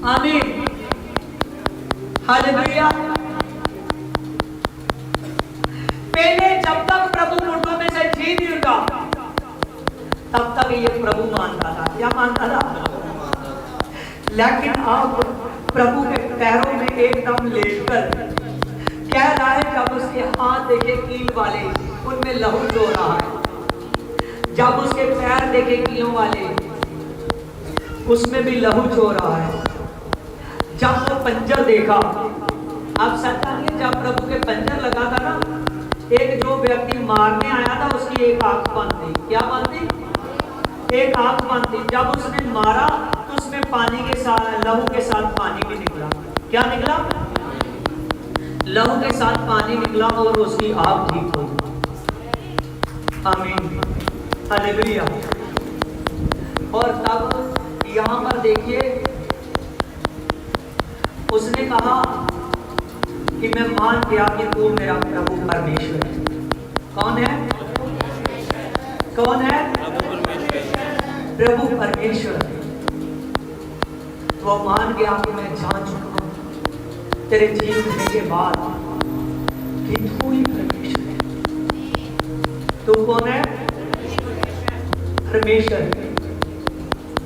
S2: आमीन, हालेलुया। पहले जब तक प्रभु मुर्दों में से जी नहीं उठा, तब तक ये प्रभु मानता था। क्या मानता था? लेकिन अब प्रभु के पैरों में एकदम लेटकर कह रहा है जब उसके हाथ देखे कील वाले उनमें लहू चो रहा है, जब उसके पैर देखे कीलों वाले उसमें भी लहू चो रहा है, जब वो पंजर देखा। आप सच जानिए, जब प्रभु के पंजर लगा था ना, एक जो व्यक्ति मारने आया था उसकी एक आंख बंद थी। क्या बंद थी? एक आंख बंद थी। जब उसने मारा तो उसमें पानी के साथ, लहू के साथ पानी भी निकला। क्या निकला? लहू के साथ पानी निकला और उसकी आंख ठीक हो गई। आमीन, हालेलुया। और तब यहां पर देखिए, उसने कहा कि मैं मान गया कि तू मेरा प्रभु परमेश्वर है। कौन है? कौन है? प्रभु परमेश्वर। वो मान गया कि मैं जान चुका तेरे जीवन के बाद कि तू ही परमेश्वर है। तू कौन है? परमेश्वर।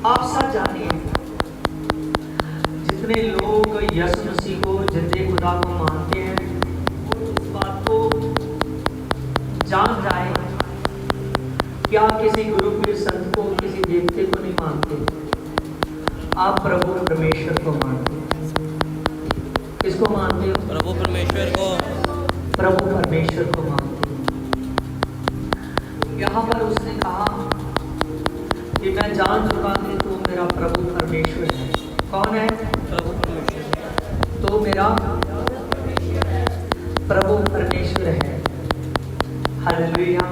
S2: आप सब जानिए, जितने लोग यीशु मसीह को जिंदे खुदा को मानते हैं, वो इस बात को जान जाए। क्या किसी गुरु के संत को, किसी देवते को नहीं मानते? आप प्रभु परमेश्वर को मानते हैं। किसको मानते हो?
S3: प्रभु परमेश्वर को।
S2: प्रभु परमेश्वर को मानते हैं। यहाँ पर उसने कहा कि मैं जान चुका कि तू मेरा प्रभु परमेश्वर है। कौन है?
S3: प्रभु परमेश्वर।
S2: तो मेरा प्रभु परमेश्वर है। हालेलुया।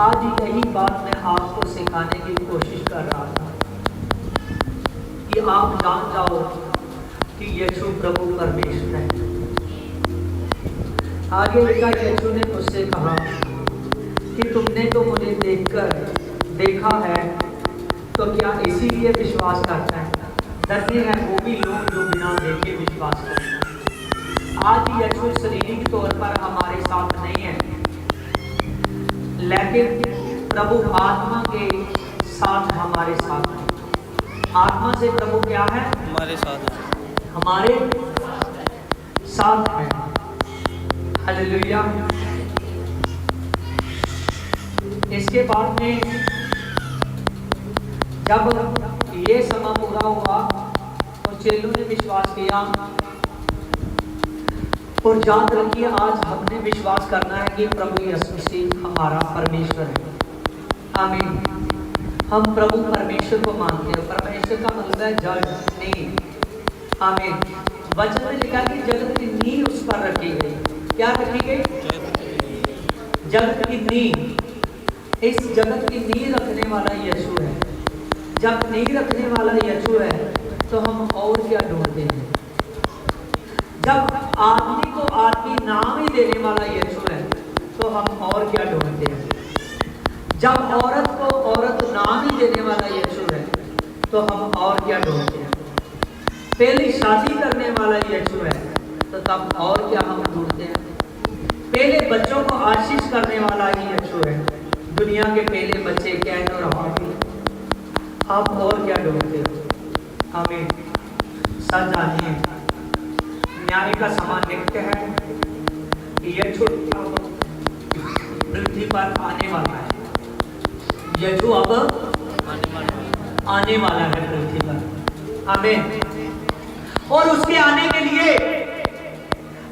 S2: आज यही बात मैं आपको सिखाने की कोशिश कर रहा था कि आप जान जाओ कि यीशु प्रभु परमेश्वर है। आगे लिखा, यीशु ने उससे कहा कि तुमने तो मुझे देखा है, तो क्या इसीलिए विश्वास करता है? धन्य है वो भी लोग जो बिना देखे विश्वास करते हैं। आज यीशु शारीरिक तौर पर हमारे साथ नहीं है, लेकिन प्रभु आत्मा के साथ हमारे साथ है। आत्मा से प्रभु क्या है?
S3: हमारे साथ।
S2: हमारे साथ है। हालेलुया। इसके बाद में जब ये समय पूरा हुआ तो चेलों ने विश्वास किया। और याद रखिए, आज हमने विश्वास करना है कि प्रभु यीशु मसीह हमारा परमेश्वर है। आमीन। हम प्रभु परमेश्वर को मानते हैं। परमेश्वर का मतलब है जड़, नींव। आमीन। वचन में लिखा कि जगत की नींव उस पर रखी गई। क्या रखी गई? जगत की नींव। इस जगत की नींव रखने वाला यीशु है। जब नींव रखने वाला यीशु है तो हम और क्या ढूंढते हैं? जब आदमी को आदमी नाम ही देने वाला यीशु है तो हम और क्या ढूंढते हैं? जब औरत को औरत नाम ही देने वाला यीशु है तो हम और क्या ढूंढते हैं? पहली शादी करने वाला यीशु है तो तब और क्या हम ढूंढते हैं? पहले बच्चों को आशीष करने वाला ही यीशु है। दुनिया के पहले बच्चे कैन और हाबिल। आप और क्या ढूंढते हो? आमीन। सच जानिए, न्याय का समान लिखते हैं कि यीशु पृथ्वी पर आने वाला है। यीशु अब आने वाला है पृथ्वी पर। आमीन। और उसके आने के लिए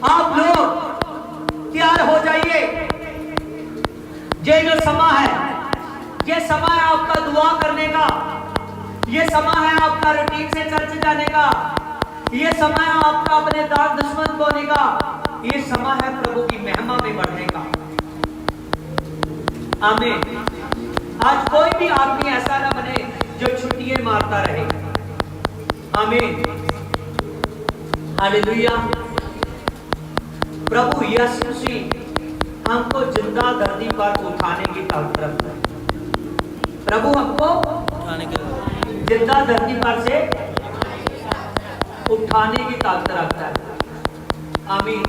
S2: आप लोग तैयार हो जाइए। ये जो समय है, ये समय है आपका दुआ करने का, ये समय है आपका रूटीन से चर्च जाने का, ये समय है आपका अपने दाग दुश्मन बोने का, ये समय है प्रभु की महिमा में बढ़ने का। आमीन। आज कोई भी आदमी ऐसा ना बने जो छुट्टियां मारता रहे। आमीन। हालेलुया। प्रभु यीशु मसीह हमको जिंदा धरती पर उठाने की ताकत रखता है। प्रभु हमको
S3: उठाने के लिए
S2: जिंदा धरती पर से उठाने की ताकत रखता है। आमीन।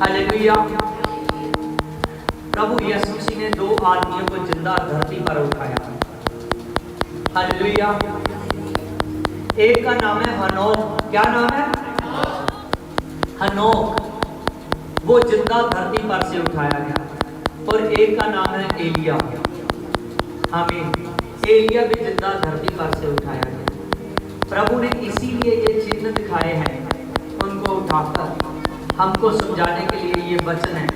S2: हालेलुया। प्रभु यीशु मसीह ने 2 आदमियों को जिंदा धरती पर उठाया। हालेलुया। एक का नाम है हनोक। क्या नाम है? हनोक वो जिंदा धरती पर से उठाया गया, और एक का नाम है एलिया। आमीन। एलिया भी जिंदा धरती पर से उठाया गया। प्रभु ने इसीलिए ये चिन्ह दिखाए हैं उनको उठाकर हमको समझाने के लिए। ये वचन है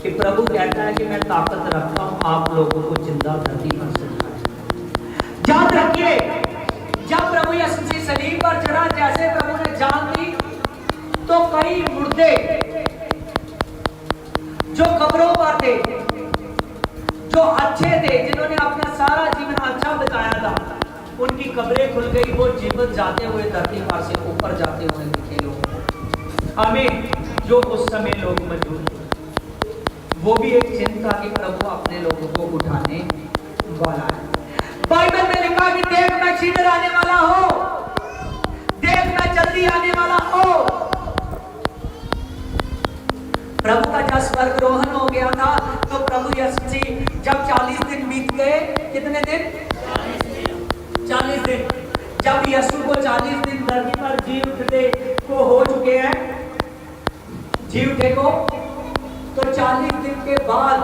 S2: कि प्रभु कहता है कि मैं ताकत रखता हूं आप लोगों को जिंदा धरती पर से उठाया। याद रखिए, जब प्रभु यीशु मसीह सलीब पर चढ़ा, जैसे प्रभु ने जान दी तो कई मुर्दे जो कब्रों पर थे, जो अच्छे थे, जिन्होंने अपना सारा जीवन अच्छा बिताया था, उनकी कब्रें खुल गई। वो जीवन जाते हुए धरती पर से ऊपर जाते हुए दिखे लोग। आमीन। जो उस समय लोग मौजूद थे, वो भी एक चिन्ह था कि प्रभु अपने लोगों को उठाने वाला है। बाइबल में लिखा कि देख मैं शीघ्र आने वाला हूं, देख मैं जल्दी आने वाला हूं। प्रभु का जब स्वर्गरोहण हो गया था तो प्रभु यीशु मसीह जब 40 दिन बीत गए, कितने दिन? 40 दिन। जब यीशु को 40 दिन धरती पर जी उठते को हो चुके हैं, जी उठे को, तो 40 दिन के बाद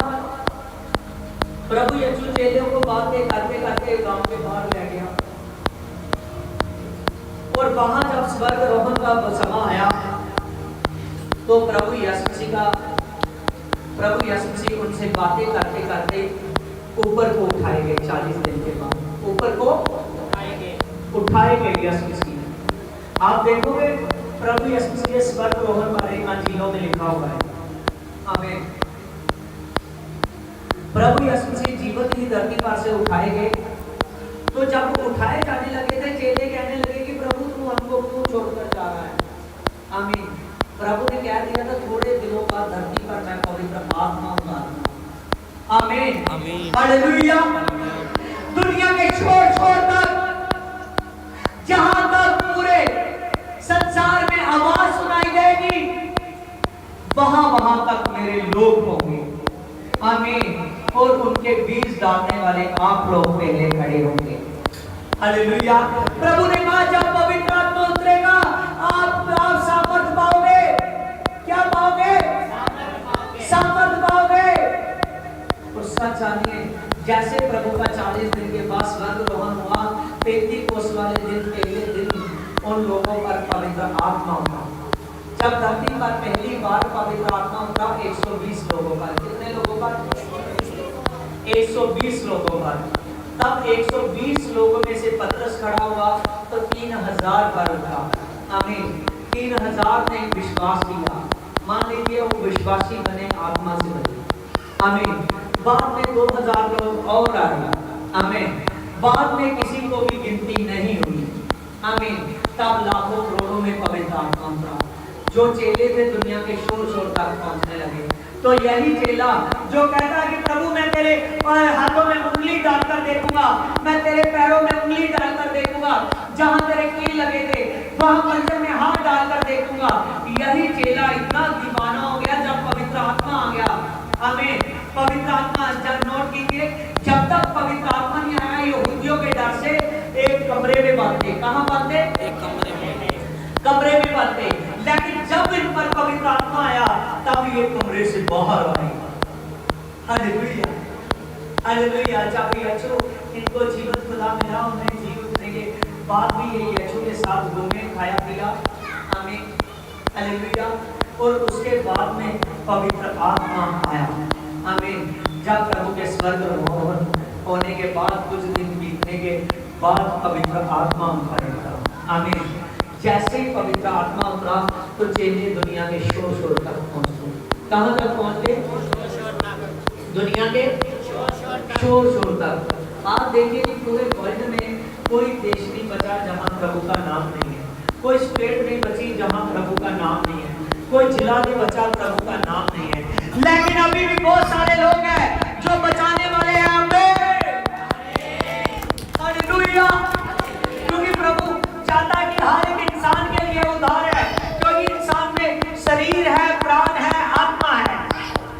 S2: प्रभु यीशु चेलों को बातें करते करते गांव के बाहर ले गया, और वहां जब स्वर्गरोहण का समय आया तो प्रभु यीशु मसीह उनसे बातें करते करते ऊपर को उठाए गए। 40 दिन के बाद ऊपर को उठाए गए यीशु मसीह। आप देखोगे प्रभु यीशु मसीह स्वर्गरोहण बारे अंजीलों में लिखा हुआ है। आमीन। प्रभु यीशु मसीह जीवित ही धरती पर से उठाए गए, तो जब वो उठाए जाने लगे थे, चेले कहने लगे कि प्रभु तू हमको क्यों छोड़कर जा रहा है? आमीन। प्रभु ने कह दिया था थोड़े दिनों बाद धरती पर मैं पवित्र आत्मा उतारूंगा। आमीन।
S3: आमीन।
S2: हालेलुया। दुनिया के छोर तक, जहां तक पूरे संसार में आवाज सुनाई देगी, वहां तक मेरे लोग होंगे। आमीन। और उनके बीज डालने वाले आप लोग पहले खड़े होंगे। हालेलुया। प्रभु ने कहा जब पवित्र आत्मा उतरेगा आप सामर्थ पाओगे। क्या पाओगे? सामर्थ पाओगे। और सच जानिए, जैसे प्रभु का 40 दिन के बाद स्वर्गरोहण हुआ, पेंतीकोस्त वाले दिन, पहले दिन उन लोगों पर पवित्र आत्मा उतरा। जब धरती पर पहली बार पवित्र आत्मा उतरा 120 लोगों पर। कितने लोगों पर? 120 लोगों पर। तब 120 लोगों में से पतरस खड़ा हुआ तो 3000 पर उठा। आमीन। 3000 ने विश्वास किया। मान लीजिए वो विश्वासी बने, आत्मा से बने। आमीन। बाद में 2000 लोग और आए। आमीन। बाद में किसी को भी गिनती नहीं हुई। आमीन। तब लाखों करोड़ों में पवित्र आत्मा उतरा। जो चेले थे दुनिया के शोर तक पहुंचने लगे। तो यही चेला जो कहता है कि प्रभु मैं तेरे हाथों में उंगली डालकर देखूंगा, मैं तेरे पैरों में उंगली डालकर देखूंगा, जहां तेरे कील लगे थे वहां मंदिर में हाथ डालकर देखूंगा। यही चेला इतना दीवाना हो गया जब पवित्र आत्मा आ गया। आमीन। पवित्र आत्मा, जब नोट कीजिए, जब तक पवित्र आत्मा नहीं आया यहूदियों के डर से एक कमरे में बांधते। कहां बांधते? एक कमरे में बांधते। लेकिन जब इन पर पवित्र आत्मा आया तब ये कमरे से बाहर आए। हालेलुया। हालेलुया। जब यीशु इनको जीवन खुदा मिला, उन्हें जीवन उठने के बाद भी ये यीशु के साथ घूमे, खाया पिया। आमीन। हालेलुया। और उसके बाद में पवित्र आत्मा आया। आमीन। जब प्रभु के स्वर्गरोहण होने के बाद कुछ दिन बीतने के बाद पवित्र आत्मा उतर आया। आमीन। जैसे ही पवित्र आत्मा उतरा तो चेले दुनिया के शोर तक पहुंचे। कहां तक पहुंचे? दुनिया के शोर तक। आप देखिए कि पूरे वर्ल्ड में कोई देश नहीं बचा जहां प्रभु का नाम नहीं है, कोई स्टेट नहीं बची जहां प्रभु का नाम नहीं है, कोई जिला नहीं बचा प्रभु का नाम नहीं है। लेकिन अभी भी बहुत सारे लोग हैं जो बचाने वाले हैं। हालेलुया। क्योंकि प्रभु चाहता है कि हर एक इंसान के लिए उद्धार है, क्योंकि इंसान में शरीर है, प्राण है, आत्मा है।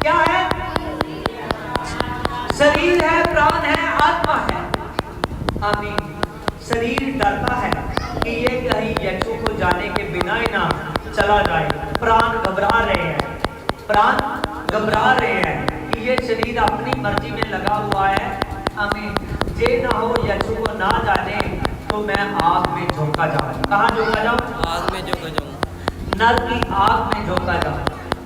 S2: क्या है? शरीर है, प्राण है, आत्मा है। आमीन। शरीर डरता है, कि ये कहीं यीशु को जाने के बिना ही ना चला जाए। प्राण घबरा रहे हैं, प्राण घबरा रहे हैं कि ये शरीर अपनी मर्जी में लगा हुआ है। आमीन। जे ना हो यीशु को ना जाने तो मैं आग में झोंका जाऊं। कहाँ झोंका जाऊं?
S3: आग में झोंका जाऊं।
S2: नर की आग में झोंका जाऊं।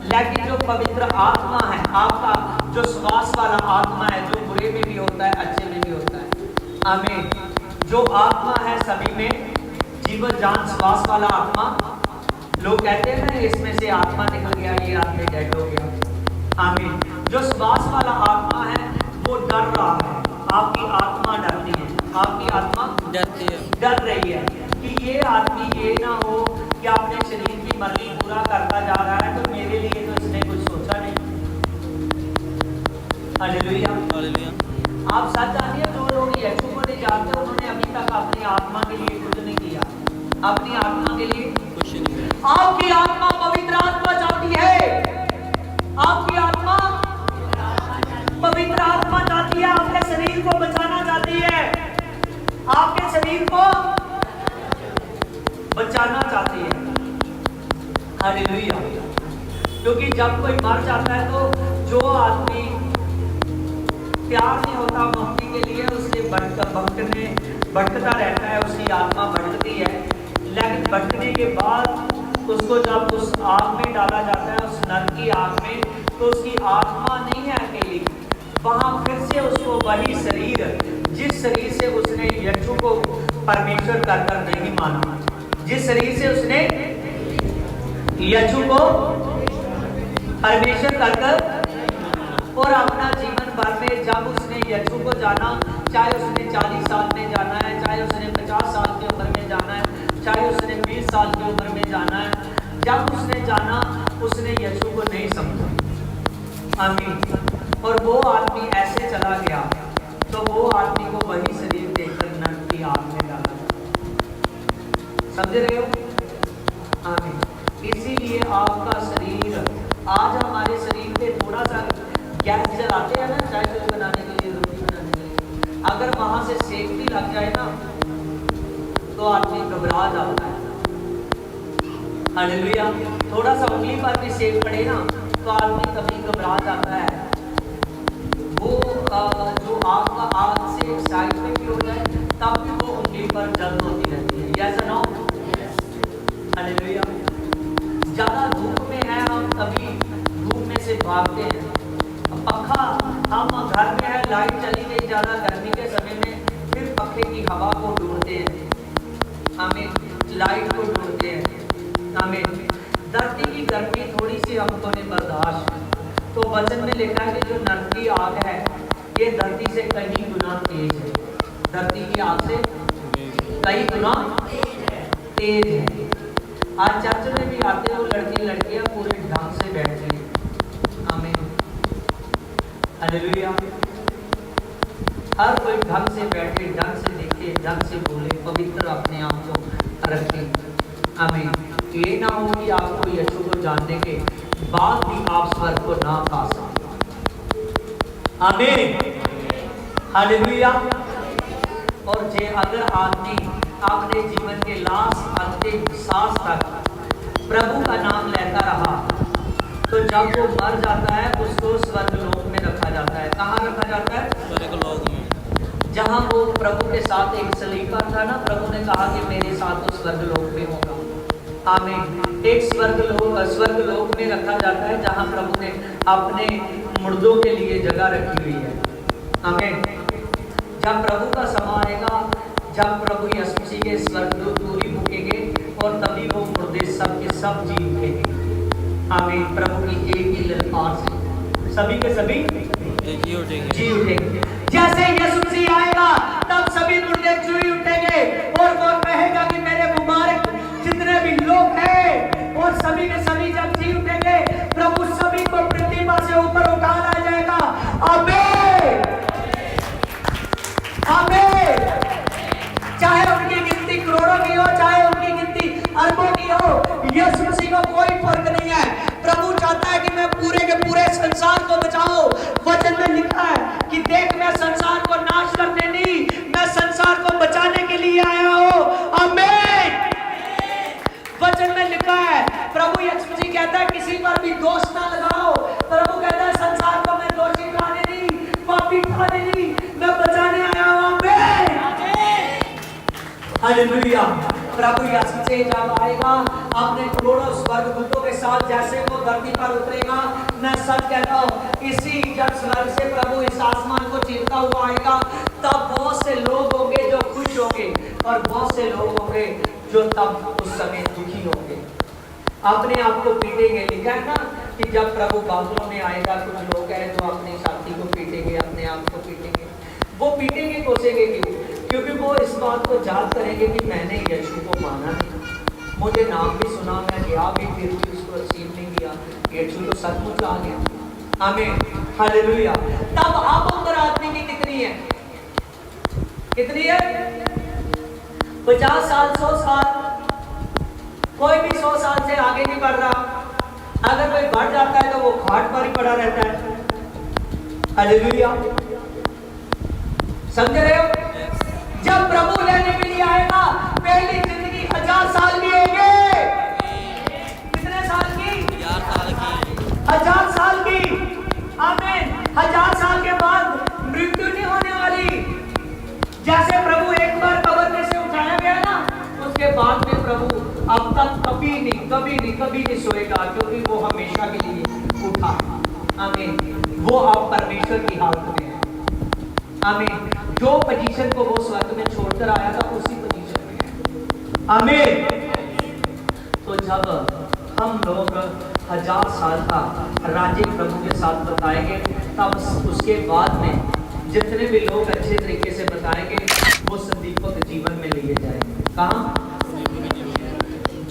S2: लेकिन जो पवित्र आत्मा है, आपका जो श्वास वाला आत्मा है, जो बुरे में भी होता है, अच्छे में भी होता है। आमीन। जो आत्मा है सभी में, जीवन जान श्वास वाला आत्मा। लोग कहते हैं ना इसमें से आत्मा निकल गया, ये आदमी डेड हो गया। आमीन। जो श्वास वाला आत्मा है वो डर रहा है। आपकी आत्मा डरती है, आपकी आत्मा
S3: डरती है,
S2: डर रही है कि ये आदमी ये ना हो कि अपने शरीर की मर्जी पूरा करता जा रहा है तो मेरे लिए तो इसने कुछ सोचा नहीं। हालेलुया।
S3: हालेलुया।
S2: आप सच जानिए, जो लोग यीशु को नहीं जानते उन्होंने अभी तक अपनी आत्मा के लिए कुछ नहीं किया। अपनी आत्मा के लिए
S3: कुछ नहीं किया।
S2: आपकी आत्मा पवित्र आत्मा चाहती है, आपकी आत्मा पवित्र आत्मा चाहती है, आपके शरीर को बचाना चाहती है, आपके शरीर को बचाना चाहती है। हालेलुया। क्योंकि जब कोई मर जाता है तो जो आदमी प्यार नहीं होता मुक्ति के लिए, उससे भटकता रहता है, उसकी आत्मा भटकती है। लेकिन भटकने के बाद उसको जब उस आग में डाला जाता है, उस नरक की आग में, तो उसकी आत्मा नहीं है अकेली। वहां फिर से उसको वही शरीर, जिस शरीर से उसने यीशु को परमेश्वर कर नहीं माना, जिस शरीर से उसने यीशु को परमेश्वर कर और अपना जीवन भर में जब उसने यीशु को जाना, चाहे उसने 40 साल में जाना है, चाहे उसने 50 साल की उम्र में जाना है, चाहे उसने 20 साल की उम्र में जाना है, जब उसने जाना उसने यीशु को नहीं समझा। आमीन। और वो आदमी ऐसे चला गया तो वो आदमी को वही शरीर देखकर नरक की आग में डाला। समझ रहे हो? आमीन। इसीलिए आपका शरीर, आज हमारे शरीर पे थोड़ा सा गैस जलाते हैं ना, चाय बनाने के लिए, रोटी बनाने के लिए, अगर वहां से सेक भी लग जाए ना तो आदमी घबरा जाता है। हालेलुया। थोड़ा सा उंगली पर भी सेक पड़े ना तो आदमी कभी घबरा जाता है। वो जो आग का आग से एक साइड में भी हो जाए तब भी वो उंगली पर जल्द होती रहती है। Yes no? हालेलुया। ज्यादा धूप में है हम, तभी धूप में से भागते हैं। पंखा, हम घर में है, लाइट चली गई ज्यादा गर्मी के समय में, फिर पंखे की हवा को ढूंढते हैं, हमें लाइट को ढूंढते हैं। हमें धरती की गर्मी थोड़ी सी हमको नहीं बर्दाश्त, तो वचन में लिखा है कि जो नरक की आग है ये धरती से कई गुना तेज है। धरती की आग से कई गुना तेज है। आज चर्च में भी आते हो लड़कियां पूरे ढंग से बैठती हैं। आमीन। हालेलुया। हर कोई ढंग से बैठे, ढंग से देखे, ढंग से बोले, पवित्र अपने आप को रखे। आमीन। ये ना हो कि आपको यीशु को जानने के बाद भी आप स्वर्ग को ना पा सकें। आमीन। हालेलुया। और जे अगर आदमी अपने जीवन के लास्ट अंतिम सांस तक प्रभु का नाम लेता रहा तो जब वो मर जाता है उसको स्वर्ग लोक में रखा जाता है। कहाँ रखा जाता है?
S3: स्वर्ग लोक में।
S2: जहाँ वो प्रभु के साथ एक सलीका था ना, प्रभु ने कहा कि मेरे साथ तो स्वर्ग लोक में होगा। आमीन। एक स्वर्ग लोक में रखा जाता है जहाँ प्रभु ने अपने मुर्दों के लिए जगह रखी हुई है। आमीन। जब प्रभु का समय आएगा, जब प्रभु यीशु मसीह के स्वर्गदूत दूरी फूकेंगे और तभी वो मुर्दे सब के सब जी उठेंगे। आमीन। प्रभु की एक ही ललकार से सभी के सभी
S3: जी
S2: उठेंगे। जैसे यीशु मसीह आएगा तब सभी मुर्दे जी उठेंगे और वो कहेगा कि मेरे मुबारक जितने भी लोग हैं, और सभी के सभी जब जी उठेंगे प्रभु सभी को प्रतिमा से ऊपर उठा लाया जाएगा। आमीन। आमीन। चाहे उनकी गिनती करोड़ों की हो, चाहे उनकी गिनती अरबों की हो, यीशु मसीह को कोई फर्क नहीं है। प्रभु चाहता है कि मैं पूरे के पूरे संसार को बचाऊं। वचन में लिखा है कि देख मैं संसार को नाश करने नहीं, मैं संसार को बचाने के लिए आया हूं। आमीन। कहता है किसी पर भी दोष ना लगाओ। प्रभु कहता है संसार को मैं दोषी ठहराने नहीं, पापी ठहराने नहीं, मैं बचाने आया हूं। हालेलुया। प्रभु यीशु से जब आएगा अपने करोड़ों स्वर्गदूतों के साथ जैसे वो धरती पर उतरेगा, मैं सच कहता हूँ इसी जब स्वर्ग से प्रभु इस आसमान को चीरता हुआ आएगा, तब बहुत से लोग होंगे जो खुश होंगे और बहुत से लोग होंगे जो तब उस समय दुखी होंगे, अपने आप को पीटेंगे। लिखा है ना कि जब प्रभु बादलों में आएगा कुछ लोग हैं जो अपने साथी को पीटेंगे, अपने आप को पीटेंगे। वो पीटेंगे कोसेंगे क्यों? क्योंकि वो इस बात को याद करेंगे कि मैंने यीशु को माना नहीं, मुझे नाम भी सुना, मैं गया भी, फिर भी उसको रिसीव नहीं किया। यीशु तो सचमुच आ गया। आमीन, हालेलुया। तब अब उम्र आदमी की कितनी है? कितनी है? 50 साल, 100 साल। कोई भी 100 साल से आगे नहीं बढ़ रहा। अगर कोई बढ़ जाता है तो वो खाट पर ही पड़ा रहता है। हालेलुया, समझ रहे हो? जब प्रभु लेने के लिए आएगा, पहली जिंदगी 1000 साल की होगी। कितने साल की?
S3: 1000 साल की।
S2: 1000 साल की। आमीन। 1000 साल के बाद मृत्यु नहीं होने वाली। जैसे प्रभु एक बार कब्र में से उठाया गया ना, उसके बाद में प्रभु अब तक कभी नहीं सोएगा, क्योंकि वो हमेशा के लिए उठा। आमीन। वो अब परमेश्वर की हालत में है। आमीन। जो पोजीशन को वो स्वर्ग में छोड़कर आया था उसी पोजीशन में है। आमीन। तो जब हम लोग 1000 साल का राज्य प्रभु के साथ बताएंगे, तब उसके बाद में जितने भी लोग अच्छे तरीके से बताएंगे वो संदीपक जीवन में लिए जाएंगे। कहाँ?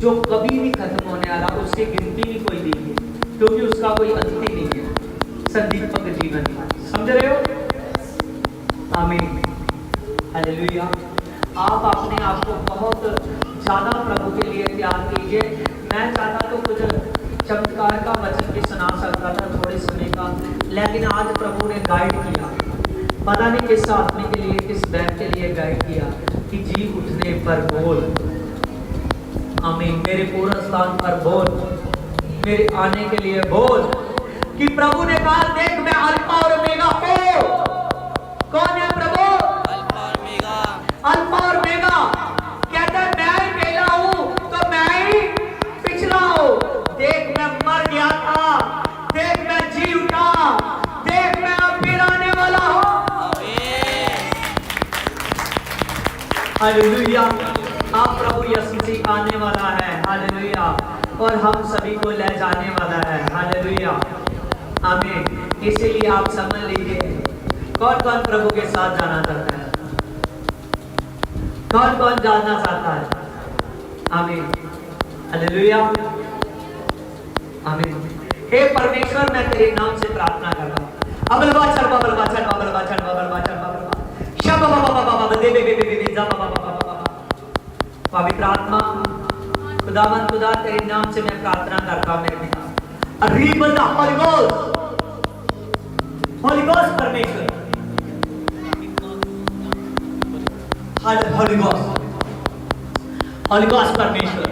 S2: जो कभी नहीं खत्म होने वाला, उसकी गिनती भी कोई नहीं है, क्योंकि उसका कोई अंत ही नहीं है। संदीपक जीवन, समझ रहे हो? आमीन, हालेलुया। आप अपने आप को बहुत ज़्यादा प्रभु के लिए तैयार कीजिए। मैं चाहता तो कुछ चमत्कार का वचन भी सुना सकता था थोड़े समय का, लेकिन आज प्रभु ने गाइड किया। पता नहीं किस आदमी के लिए, किस बहन के लिए गाइड किया कि जी उठने पर बोल। आमीन। मेरे पूर्ण स्थान पर बोल, मेरे आने के लिए बोल। कि प्रभु ने कहा देख मैं अल्फा और ओमेगा हूं। कौन है प्रभु?
S3: अल्फा और ओमेगा।
S2: अल्फा और ओमेगा। कहता है मैं ही पहला हूं तो मैं ही पिछला हूं। देख मैं मर गया था, देख मैं जी उठा, देख मैं अब फिर आने वाला हूं। हालेलुया। आप प्रभु यीशु मसीह आने वाला है। हालेलुया। और हम सभी को ले जाने वाला है। हालेलुया। आमीन। इसीलिए आप समझ लीजिए कौन कौन प्रभु के साथ जाना चाहता है, कौन कौन जाना चाहता है। आमीन, हालेलुया, आमीन। हे परमेश्वर मैं तेरे नाम से प्रार्थना कर रहा हूं। पवित्र आत्मा खुदावन खुदा तेरे नाम से मैं प्रार्थना करता हूं मेरे पिता। Holy Ghost परमेश्वर, Holy Ghost परमेश्वर,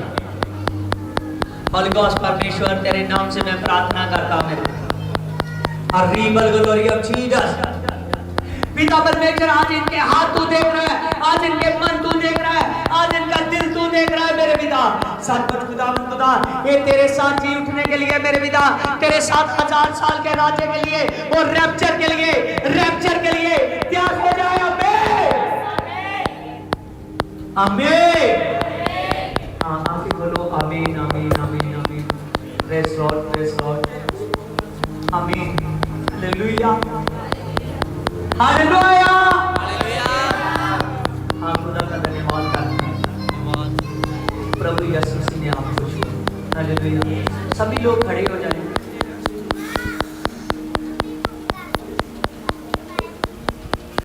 S2: Holy Ghost परमेश्वर तेरे नाम से मैं प्रार्थना करता हूं मेरे पिता परमेश्वर। आज इनके हाथ तू देख रहा है, आज इनके मन तू देख रहा है, आज इनका दिल तू देख रहा है मेरे पिता। सचमुच खुदावंद खुदा ये तेरे साथ जी उठने के लिए मेरे पिता, तेरे साथ 1000 साल के राज्य के लिए और रैप्चर के लिए तैयार हो जाए। आमीन, आमीन बोलो। आमीन, आमीन, आमीन, आमीन। Praise Lord, praise Lord. आमीन, हालेलुया, हालेलुया। हाँ, खुदा का धन्यवाद करते हैं। प्रभु यीशु मसीह ने आपको छुआ। हालेलुया। सभी लोग खड़े हो जाए।